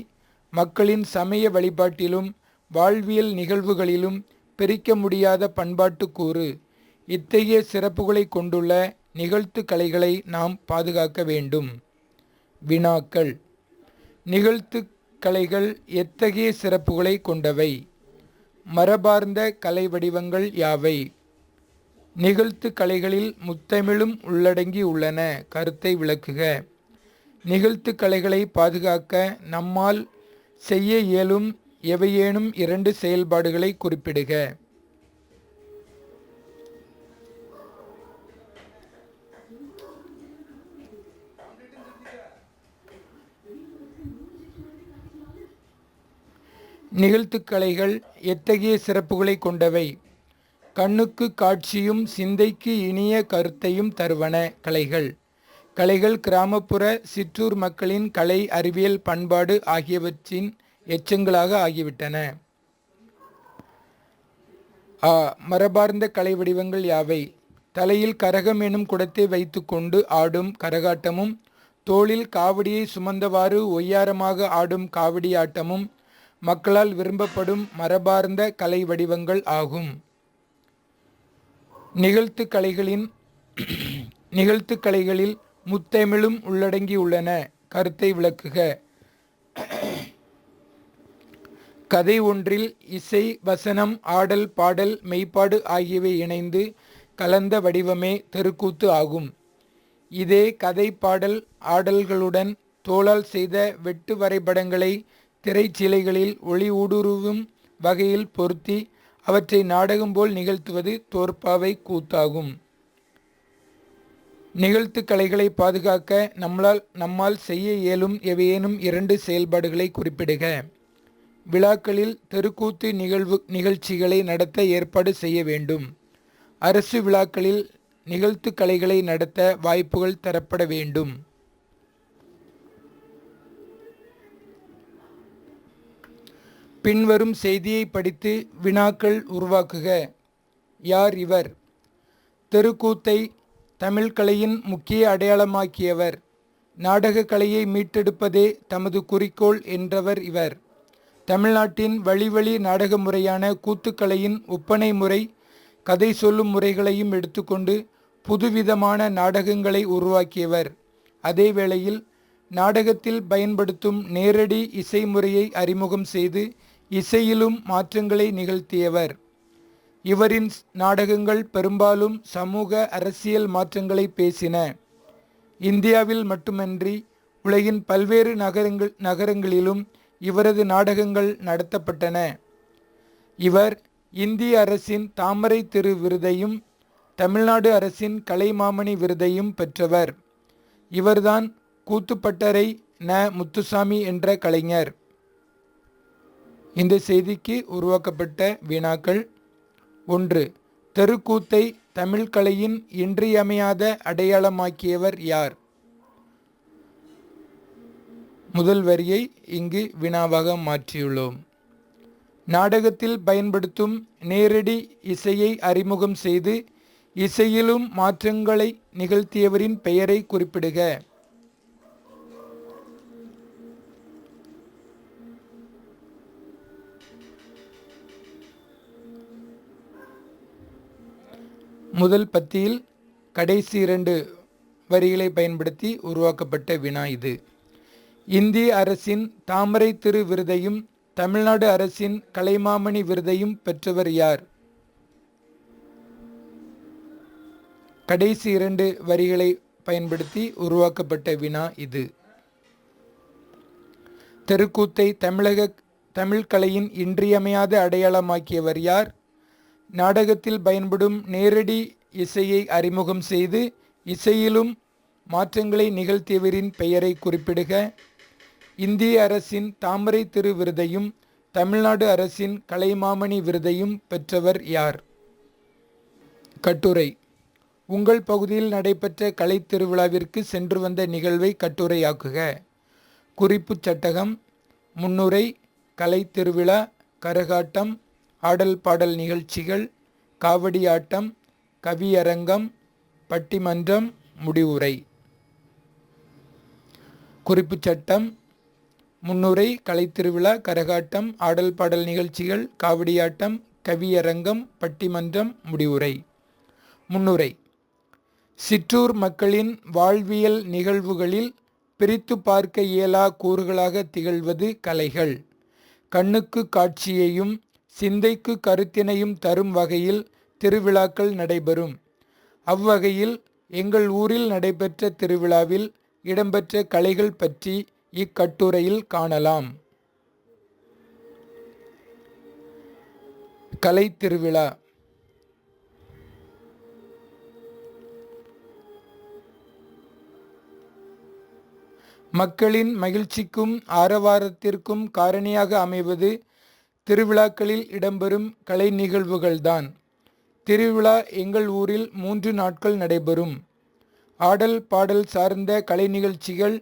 மக்களின் சமய வழிபாட்டிலும் வாழ்வியல் நிகழ்வுகளிலும் பிரிக்க முடியாத பண்பாட்டு கூறு. இத்தகைய சிறப்புகளை கொண்டுள்ள நிகழ்த்து கலைகளை நாம் பாதுகாக்க வேண்டும். வினாக்கள். நிகழ்த்து கலைகள் எத்தகைய சிறப்புகளை கொண்டவை? மரபார்ந்த கலை வடிவங்கள் யாவை? நிகழ்த்து கலைகளில் முத்தமிழும் உள்ளடங்கி உள்ளன. கருத்தை விளக்குக. நிகழ்த்து கலைகளை பாதுகாக்க நம்மால் செய்ய இயலும் எவையேனும் 2 செயல்பாடுகளை குறிப்பிடுக. நிகழ்த்துக்கலைகள் எத்தகைய சிறப்புகளை கொண்டவை? கண்ணுக்கு காட்சியும் சிந்தைக்கு இனிய கருத்தையும் தருவன கலைகள். கலைகள் கிராமப்புற சிற்றூர் மக்களின் கலை, அறிவியல், பண்பாடு ஆகியவற்றின் எச்சங்களாக ஆகிவிட்டன. மரபார்ந்த கலை வடிவங்கள் யாவை? தலையில் கரகம் எனும் குடத்தை வைத்துக்கொண்டு ஆடும் கரகாட்டமும், தோளில் காவடியை சுமந்தவாறு ஒய்யாரமாக ஆடும் காவடி ஆட்டமும் மக்களால் விரும்பப்படும் மரபார்ந்த கலை வடிவங்கள் ஆகும். நிகழ்த்துக்கலைகளில் முத்தமிழும் உள்ளடங்கியுள்ளன. கருத்தை விளக்குக. கதை ஒன்றில் இசை, வசனம், ஆடல், பாடல், மெய்ப்பாடு ஆகியவை இணைந்து கலந்த வடிவமே தெருக்கூத்து ஆகும். இதே கதை, பாடல், ஆடல்களுடன் தோளால் செய்த வெட்டு வரைபடங்களை திரைச்சீலைகளில் ஒளி ஊடுருவும் வகையில் பொருத்தி அவற்றை நாடகம் போல் நிகழ்த்துவது தோற்பாவை கூத்தாகும். நிகழ்த்து கலைகளை பாதுகாக்க நம்மால் செய்ய இயலும் எவையேனும் 2 செயல்பாடுகளை குறிப்பிடுக. விழாக்களில் தெருக்கூத்து நிகழ்ச்சிகளை நடத்த ஏற்பாடு செய்ய வேண்டும். அரசு விழாக்களில் நிகழ்த்து கலைகளை நடத்த வாய்ப்புகள் தரப்பட வேண்டும். பின்வரும் செய்தியை படித்து வினாக்கள் உருவாக்குக. யார் இவர்? தெருக்கூத்தை தமிழ் கலையின் முக்கிய அடையாளமாக்கியவர். நாடக கலையை மீட்டெடுப்பதே தமது குறிக்கோள் என்றவர் இவர். தமிழ்நாட்டின் வழி நாடக முறையான கூத்துக்கலையின் ஒப்பனை முறை, கதை சொல்லும் முறைகளையும் எடுத்துக்கொண்டு புதுவிதமான நாடகங்களை உருவாக்கியவர். அதே வேளையில் நாடகத்தில் பயன்படுத்தும் நேரடி இசை முறையை அறிமுகம் செய்து இசையிலும் மாற்றங்களை நிகழ்த்தியவர். இவரின் நாடகங்கள் பெரும்பாலும் சமூக, அரசியல் மாற்றங்களை பேசின. இந்தியாவில் மட்டுமன்றி உலகின் பல்வேறு நகரங்களிலும் இவரது நாடகங்கள் நடத்தப்பட்டன. இவர் இந்திய அரசின் தாமரை திரு விருதையும் தமிழ்நாடு அரசின் கலைமாமணி விருதையும் பெற்றவர். இவர்தான் கூத்துப்பட்டறை ந. முத்துசாமி என்ற கலைஞர். இந்த செய்திக்கு உருவாக்கப்பட்ட வினாக்கள்: 1. தெருக்கூத்தை தமிழ் கலையின் இன்றியமையாத அடையாளமாக்கியவர் யார்? முதல் வரியை இங்கு வினாவாக மாற்றியுள்ளோம். நாடகத்தில் பயன்படுத்தும் நேரடி இசையை அறிமுகம் செய்து இசையிலும் மாற்றங்களை நிகழ்த்தியவரின் பெயரை குறிப்பிடுக. முதல் பத்தியில் கடைசி 2 வரிகளை பயன்படுத்தி உருவாக்கப்பட்ட வினா இது. இந்திய அரசின் தாமரை திரு விருதையும் தமிழ்நாடு அரசின் கலைமாமணி விருதையும் பெற்றவர் யார்? கடைசி 2 வரிகளை பயன்படுத்தி உருவாக்கப்பட்ட வினா இது. தெருக்கூத்தை தமிழ் கலையின் இன்றியமையாத அடையாளமாக்கியவர் யார்? நாடகத்தில் பயன்படும் நேரடி இசையை அறிமுகம் செய்து இசையிலும் மாற்றங்களை நிகழ்த்தியவரின் பெயரை குறிப்பிடுக. இந்திய அரசின் தாமரை திரு விருதையும் தமிழ்நாடு அரசின் கலைமாமணி விருதையும் பெற்றவர் யார்? கட்டுரை. உங்கள் பகுதியில் நடைபெற்ற கலை திருவிழாவிற்கு சென்று வந்த நிகழ்வை கட்டுரையாக்குக. குறிப்புச் சட்டகம்: முன்னுரை, கலை திருவிழா, கரகாட்டம், ஆடல் பாடல் நிகழ்ச்சிகள், காவடி ஆட்டம், கவியரங்கம், பட்டிமன்றம், முடிவுரை. குறிப்புச் சட்டம்: முன்னுரை, கலைத்திருவிழா, கரகாட்டம், ஆடல் பாடல் நிகழ்ச்சிகள், காவடியாட்டம், கவியரங்கம், பட்டிமன்றம், முடிவுரை. முன்னுரை. சிற்றூர் மக்களின் வாழ்வியல் நிகழ்வுகளில் பிரித்து பார்க்க இயலா கூறுகளாக திகழ்வது கலைகள். கண்ணுக்கு காட்சியையும் சிந்தைக்கு கருத்தினையும் தரும் வகையில் திருவிழாக்கள் நடைபெறும். அவ்வகையில் எங்கள் ஊரில் நடைபெற்ற திருவிழாவில் இடம்பெற்ற கலைகள் பற்றி இக்கட்டுரையில் காணலாம். கலை திருவிழா. மக்களின் மகிழ்ச்சிக்கும் ஆரவாரத்திற்கும் காரணியாக அமைவது திருவிழாக்களில் இடம்பெறும் கலை நிகழ்வுகள்தான். திருவிழா எங்கள் ஊரில் 3 நாட்கள் நடைபெறும். ஆடல் பாடல் சார்ந்த கலை நிகழ்ச்சிகள்,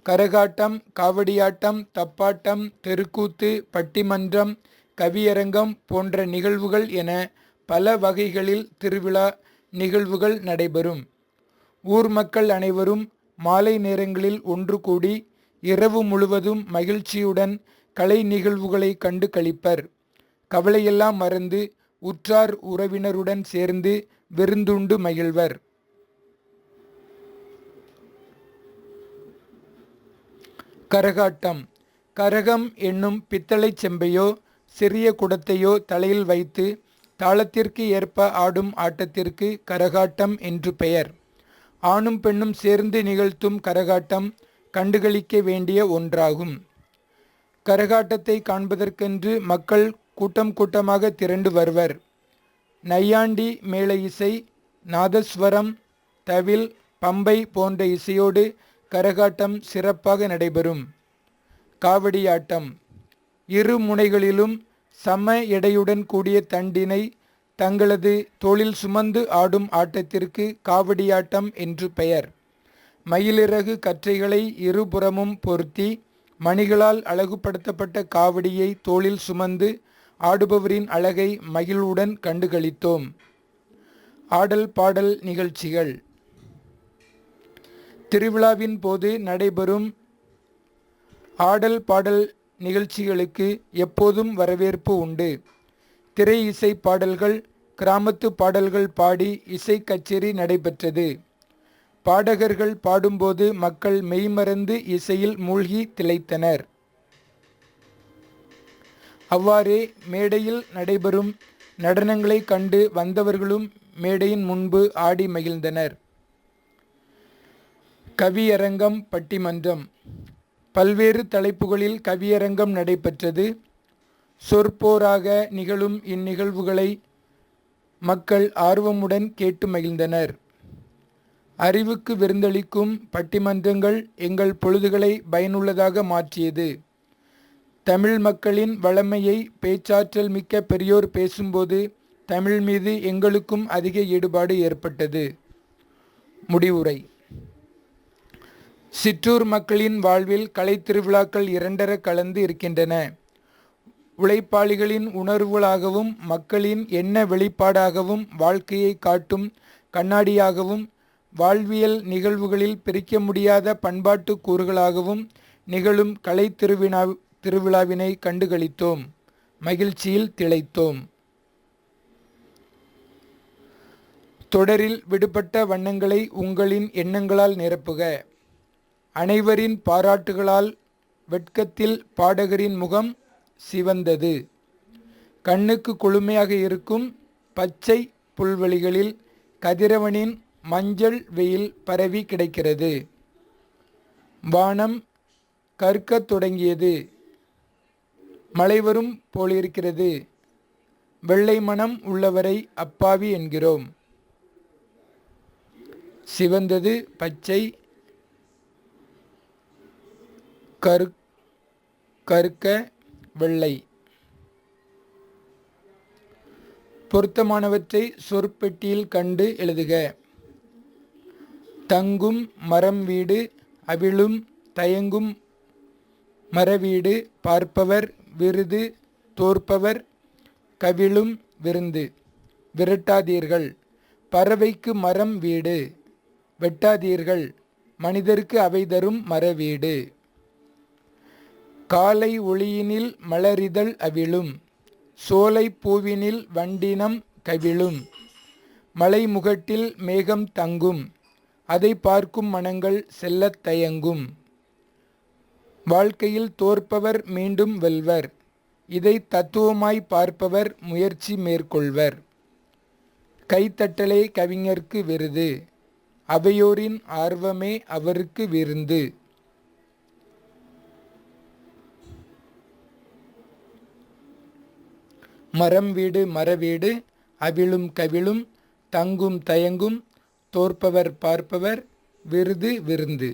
கரகாட்டம், காவடியாட்டம், தப்பாட்டம், தெருக்கூத்து, பட்டிமன்றம், கவியரங்கம் போன்ற நிகழ்வுகள் என பல வகைகளில் திருவிழா நிகழ்வுகள் நடைபெறும். ஊர் மக்கள் அனைவரும் மாலை நேரங்களில் ஒன்று கூடி இரவு முழுவதும் மகிழ்ச்சியுடன் கலை நிகழ்வுகளை கண்டு களிப்பர். கவலையெல்லாம் மறந்து உற்றார் உறவினருடன் சேர்ந்து விருந்துண்டு மகிழ்வர். கரகாட்டம். கரகம் என்னும் பித்தளை செம்பையோ சிறிய குடத்தையோ தலையில் வைத்து தாளத்திற்கு ஏற்ப ஆடும் ஆட்டத்திற்கு கரகாட்டம் என்று பெயர். ஆணும் பெண்ணும் சேர்ந்து நிகழ்த்தும் கரகாட்டம் கண்டுகளிக்க வேண்டிய ஒன்றாகும். கரகாட்டத்தை காண்பதற்கென்று மக்கள் கூட்டம் கூட்டமாக திரண்டு வருவர். நையாண்டி மேள இசை, நாதஸ்வரம், தவில், பம்பை போன்ற இசையோடு கரகாட்டம் சிறப்பாக நடைபெறும். காவடியாட்டம். இரு முனைகளிலும் சம எடையுடன் கூடிய தண்டினை தங்களது தோளில் சுமந்து ஆடும் ஆட்டத்திற்கு காவடியாட்டம் என்று பெயர். மயிலிறகு கற்றைகளை இருபுறமும் பொருத்தி மணிகளால் அழகுபடுத்தப்பட்ட காவடியை தோளில் சுமந்து ஆடுபவரின் அழகை மகிழ்வுடன் கண்டுகளித்தோம். ஆடல் பாடல் நிகழ்ச்சிகள். திருவிழாவின் போது நடைபெறும் ஆடல் பாடல் நிகழ்ச்சிகளுக்கு எப்போதும் வரவேற்பு உண்டு. திரை இசை பாடல்கள், கிராமத்து பாடல்கள் பாடி இசை கச்சேரி நடைபெற்றது. பாடகர்கள் பாடும்போது மக்கள் மெய்மறந்து இசையில் மூழ்கி திளைத்தனர். அவ்வாறே மேடையில் நடைபெறும் நடனங்களை கண்டு வந்தவர்களும் மேடையின் முன்பு ஆடி மகிழ்ந்தனர். கவியரங்கம், பட்டிமன்றம். பல்வேறு தலைப்புகளில் கவியரங்கம் நடைபெற்றது. சொற்போராக நிகழும் இந்நிகழ்வுகளை மக்கள் ஆர்வமுடன் கேட்டு மகிழ்ந்தனர். அறிவுக்கு விருந்தளிக்கும் பட்டிமன்றங்கள் எங்கள் பொழுதுகளை பயனுள்ளதாக மாற்றியது. தமிழ் மக்களின் வளமையை பேச்சாற்றல் மிக்க பெரியோர் பேசும்போது தமிழ் மீது எங்களுக்கும் அதிக ஈடுபாடு ஏற்பட்டது. முடிவுரை. சிற்றூர் மக்களின் வாழ்வில் கலை திருவிழாக்கள் இரண்டர கலந்து இருக்கின்றன. உழைப்பாளிகளின் உணர்வுகளாகவும் மக்களின் எண்ண வெளிப்பாடாகவும் வாழ்க்கையை காட்டும் கண்ணாடியாகவும் வாழ்வியல் நிகழ்வுகளில் பிரிக்க முடியாத பண்பாட்டு கூறுகளாகவும் நிகழும் கலை திருவிழாவினை கண்டுகளித்தோம். மகிழ்ச்சியில் திளைத்தோம். தொடரில் விடுபட்ட வண்ணங்களை உங்களின் எண்ணங்களால் நிரப்புக. அனைவரின் பாராட்டுகளால் வெட்கத்தில் பாடகரின் முகம் சிவந்தது. கண்ணுக்கு குளுமையாக இருக்கும் பச்சை புல்வெளிகளில் கதிரவனின் மஞ்சள் வெயில் பரவி கிடக்கிறது. வானம் கற்கத் தொடங்கியது. மழை வரும் போலிருக்கிறது. வெள்ளை மனம் உள்ளவரை அப்பாவி என்கிறோம். சிவந்தது, பச்சை, கருக்க, வெள்ளை. பொருத்தமானவற்றை சொற்பெட்டியில் கண்டு எழுதுக. தங்கும் மரம் வீடு, அவிழும் தயங்கும் மரவீடு, பார்ப்பவர் விருது, தோற்பவர் கவிழும் விருந்து. விரட்டாதீர்கள், பறவைக்கு மரம் வீடு. வெட்டாதீர்கள், மனிதருக்கு அவை தரும் மரவீடு. காலை ஒளியினில் மலரிதழ் அவிழும், சோலை பூவினில் வண்டினம் கவிழும். மலை முகட்டில் மேகம் தங்கும், அதை பார்க்கும் மனங்கள் செல்லத் தயங்கும். வாழ்க்கையில் தோற்பவர் மீண்டும் வெல்வர், இதை தத்துவமாய் பார்ப்பவர் முயற்சி மேற்கொள்வர். கைத்தட்டலே கவிஞர்க்கு விருது, அவையோரின் ஆர்வமே அவருக்கு விருந்து. மரம் வீடு மரவீடு, அவிழும் கவிழும், தங்கும் தயங்கும், தோற்பவர் பார்ப்பவர், விருது விருந்து.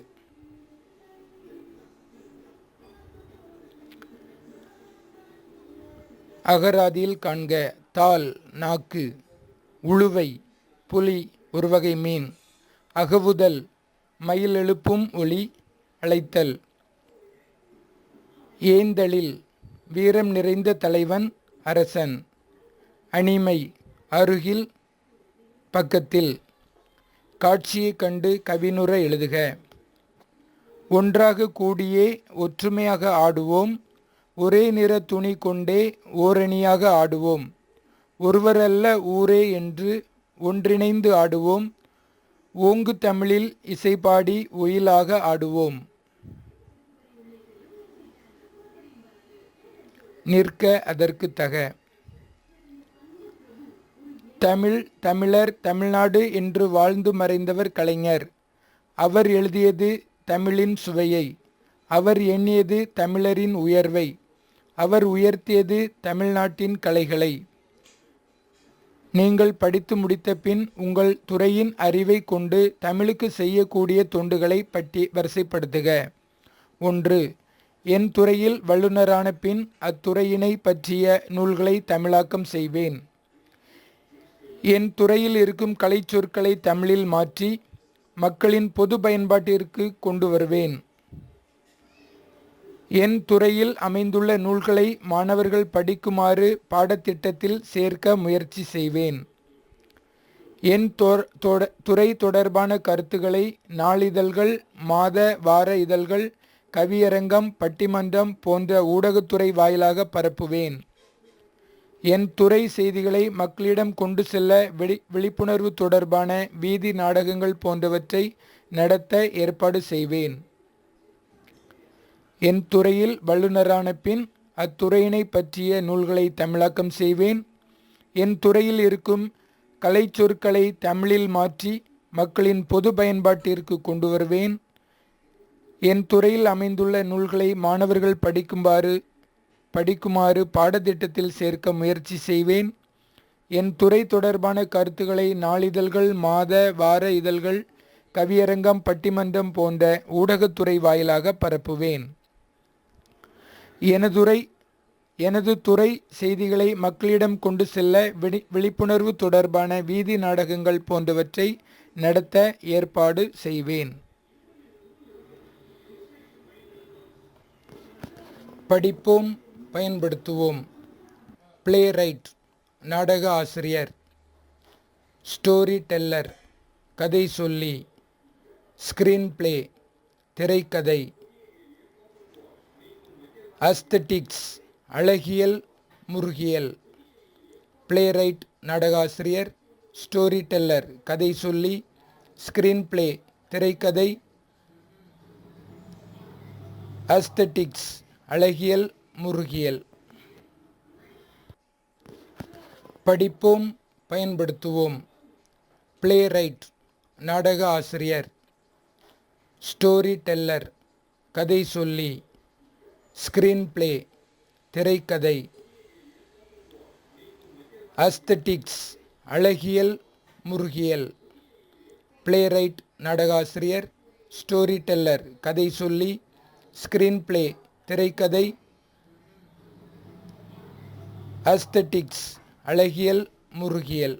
அகராதியில் காண்க. தால் நாக்கு. உளுவை புலி ஒரு வகை மீன். அகவுதல் மயில் எழுப்பும் ஒலி அழைத்தல். ஏந்தலில் வீரம் நிறைந்த தலைவன் அரசன். அணிமை அருகில் பக்கத்தில். காட்சியைக் கண்டு கவினுர எழுதுக. ஒன்றாக கூடியே ஒற்றுமையாக ஆடுவோம். ஒரே நிற துணி கொண்டே ஓரணியாக ஆடுவோம். ஒருவரல்ல ஊரே என்று ஒன்றிணைந்து ஆடுவோம். ஓங்கு தமிழில் இசைபாடி ஒயிலாக ஆடுவோம். நிற்க அதற்கு தக. தமிழ் தமிழர் தமிழ்நாடு என்று வாழ்ந்து மறைந்தவர் கலைஞர். அவர் எழுதியது தமிழின் சுவையை. அவர் எண்ணியது தமிழரின் உயர்வை. அவர் உயர்த்தியது தமிழ்நாட்டின் கலைகளை. நீங்கள் படித்து முடித்த பின் உங்கள் துறையின் அறிவை கொண்டு தமிழுக்கு செய்யக்கூடிய தொண்டுகளை பற்றி வரிசைப்படுத்துக. 1. என் துறையில் வல்லுநரான பின் அத்துறையினை பற்றிய நூல்களை தமிழாக்கம் செய்வேன். என் துறையில் இருக்கும் கலைச்சொற்களை தமிழில் மாற்றி மக்களின் பொது பயன்பாட்டிற்கு கொண்டு வருவேன். என் துறையில் அமைந்துள்ள நூல்களை மாணவர்கள் படிக்குமாறு பாடத்திட்டத்தில் சேர்க்க முயற்சி செய்வேன். என் துறை தொடர்பான கருத்துக்களை நாளிதழ்கள், மாத வார இதழ்கள், கவியரங்கம், பட்டிமன்றம் போன்ற ஊடகத்துறை வாயிலாக பரப்புவேன். என் துறை செய்திகளை மக்களிடம் கொண்டு செல்ல விழிப்புணர்வு தொடர்பான வீதி நாடகங்கள் போன்றவற்றை நடத்த ஏற்பாடு செய்வேன். என் துறையில் வல்லுநரான பின் அத்துறையினை பற்றிய நூல்களை தமிழாக்கம் செய்வேன். என் துறையில் இருக்கும் கலைச்சொற்களை தமிழில் மாற்றி மக்களின் பொது பயன்பாட்டிற்கு கொண்டு வருவேன். என் துறையில் அமைந்துள்ள நூல்களை மாணவர்கள் படிக்குமாறு பாடத்திட்டத்தில் சேர்க்க முயற்சி செய்வேன். என் துறை தொடர்பான கருத்துக்களை நாளிதழ்கள், மாத வார இதழ்கள், கவியரங்கம், பட்டிமன்றம் போன்ற ஊடகத்துறை வாயிலாக பரப்புவேன். எனது துறை செய்திகளை மக்களிடம் கொண்டு செல்ல விழிப்புணர்வு தொடர்பான வீதி நாடகங்கள் போன்றவற்றை நடத்த ஏற்பாடு செய்வேன். படிப்போம், பயன்படுத்துவோம். பிளே ரைட் நாடக ஆசிரியர். ஸ்டோரி டெல்லர் கதை சொல்லி. ஸ்கிரீன் பிளே திரைக்கதை. அஸ்தட்டிக்ஸ் அழகியல் முருகியல். பிளே ரைட் நாடகாசிரியர். ஸ்டோரி டெல்லர் கதை சொல்லி. ஸ்கிரீன் பிளே திரைக்கதை. அஸ்தட்டிக்ஸ் அழகியல் முருகியல். படிப்போம், பயன்படுத்துவோம். பிளே ரைட் நாடக ஆசிரியர். ஸ்டோரி டெல்லர் கதை சொல்லி. ஸ்கிரீன் பிளே திரைக்கதை. அஸ்தட்டிக்ஸ் அழகியல் முருகியல். பிளே ரைட் நாடகாசிரியர். ஸ்டோரி டெல்லர் கதை சொல்லி. ஸ்கிரீன் பிளே திரைக்கதை. அஸ்தட்டிக்ஸ் அழகியல் முருகியல்.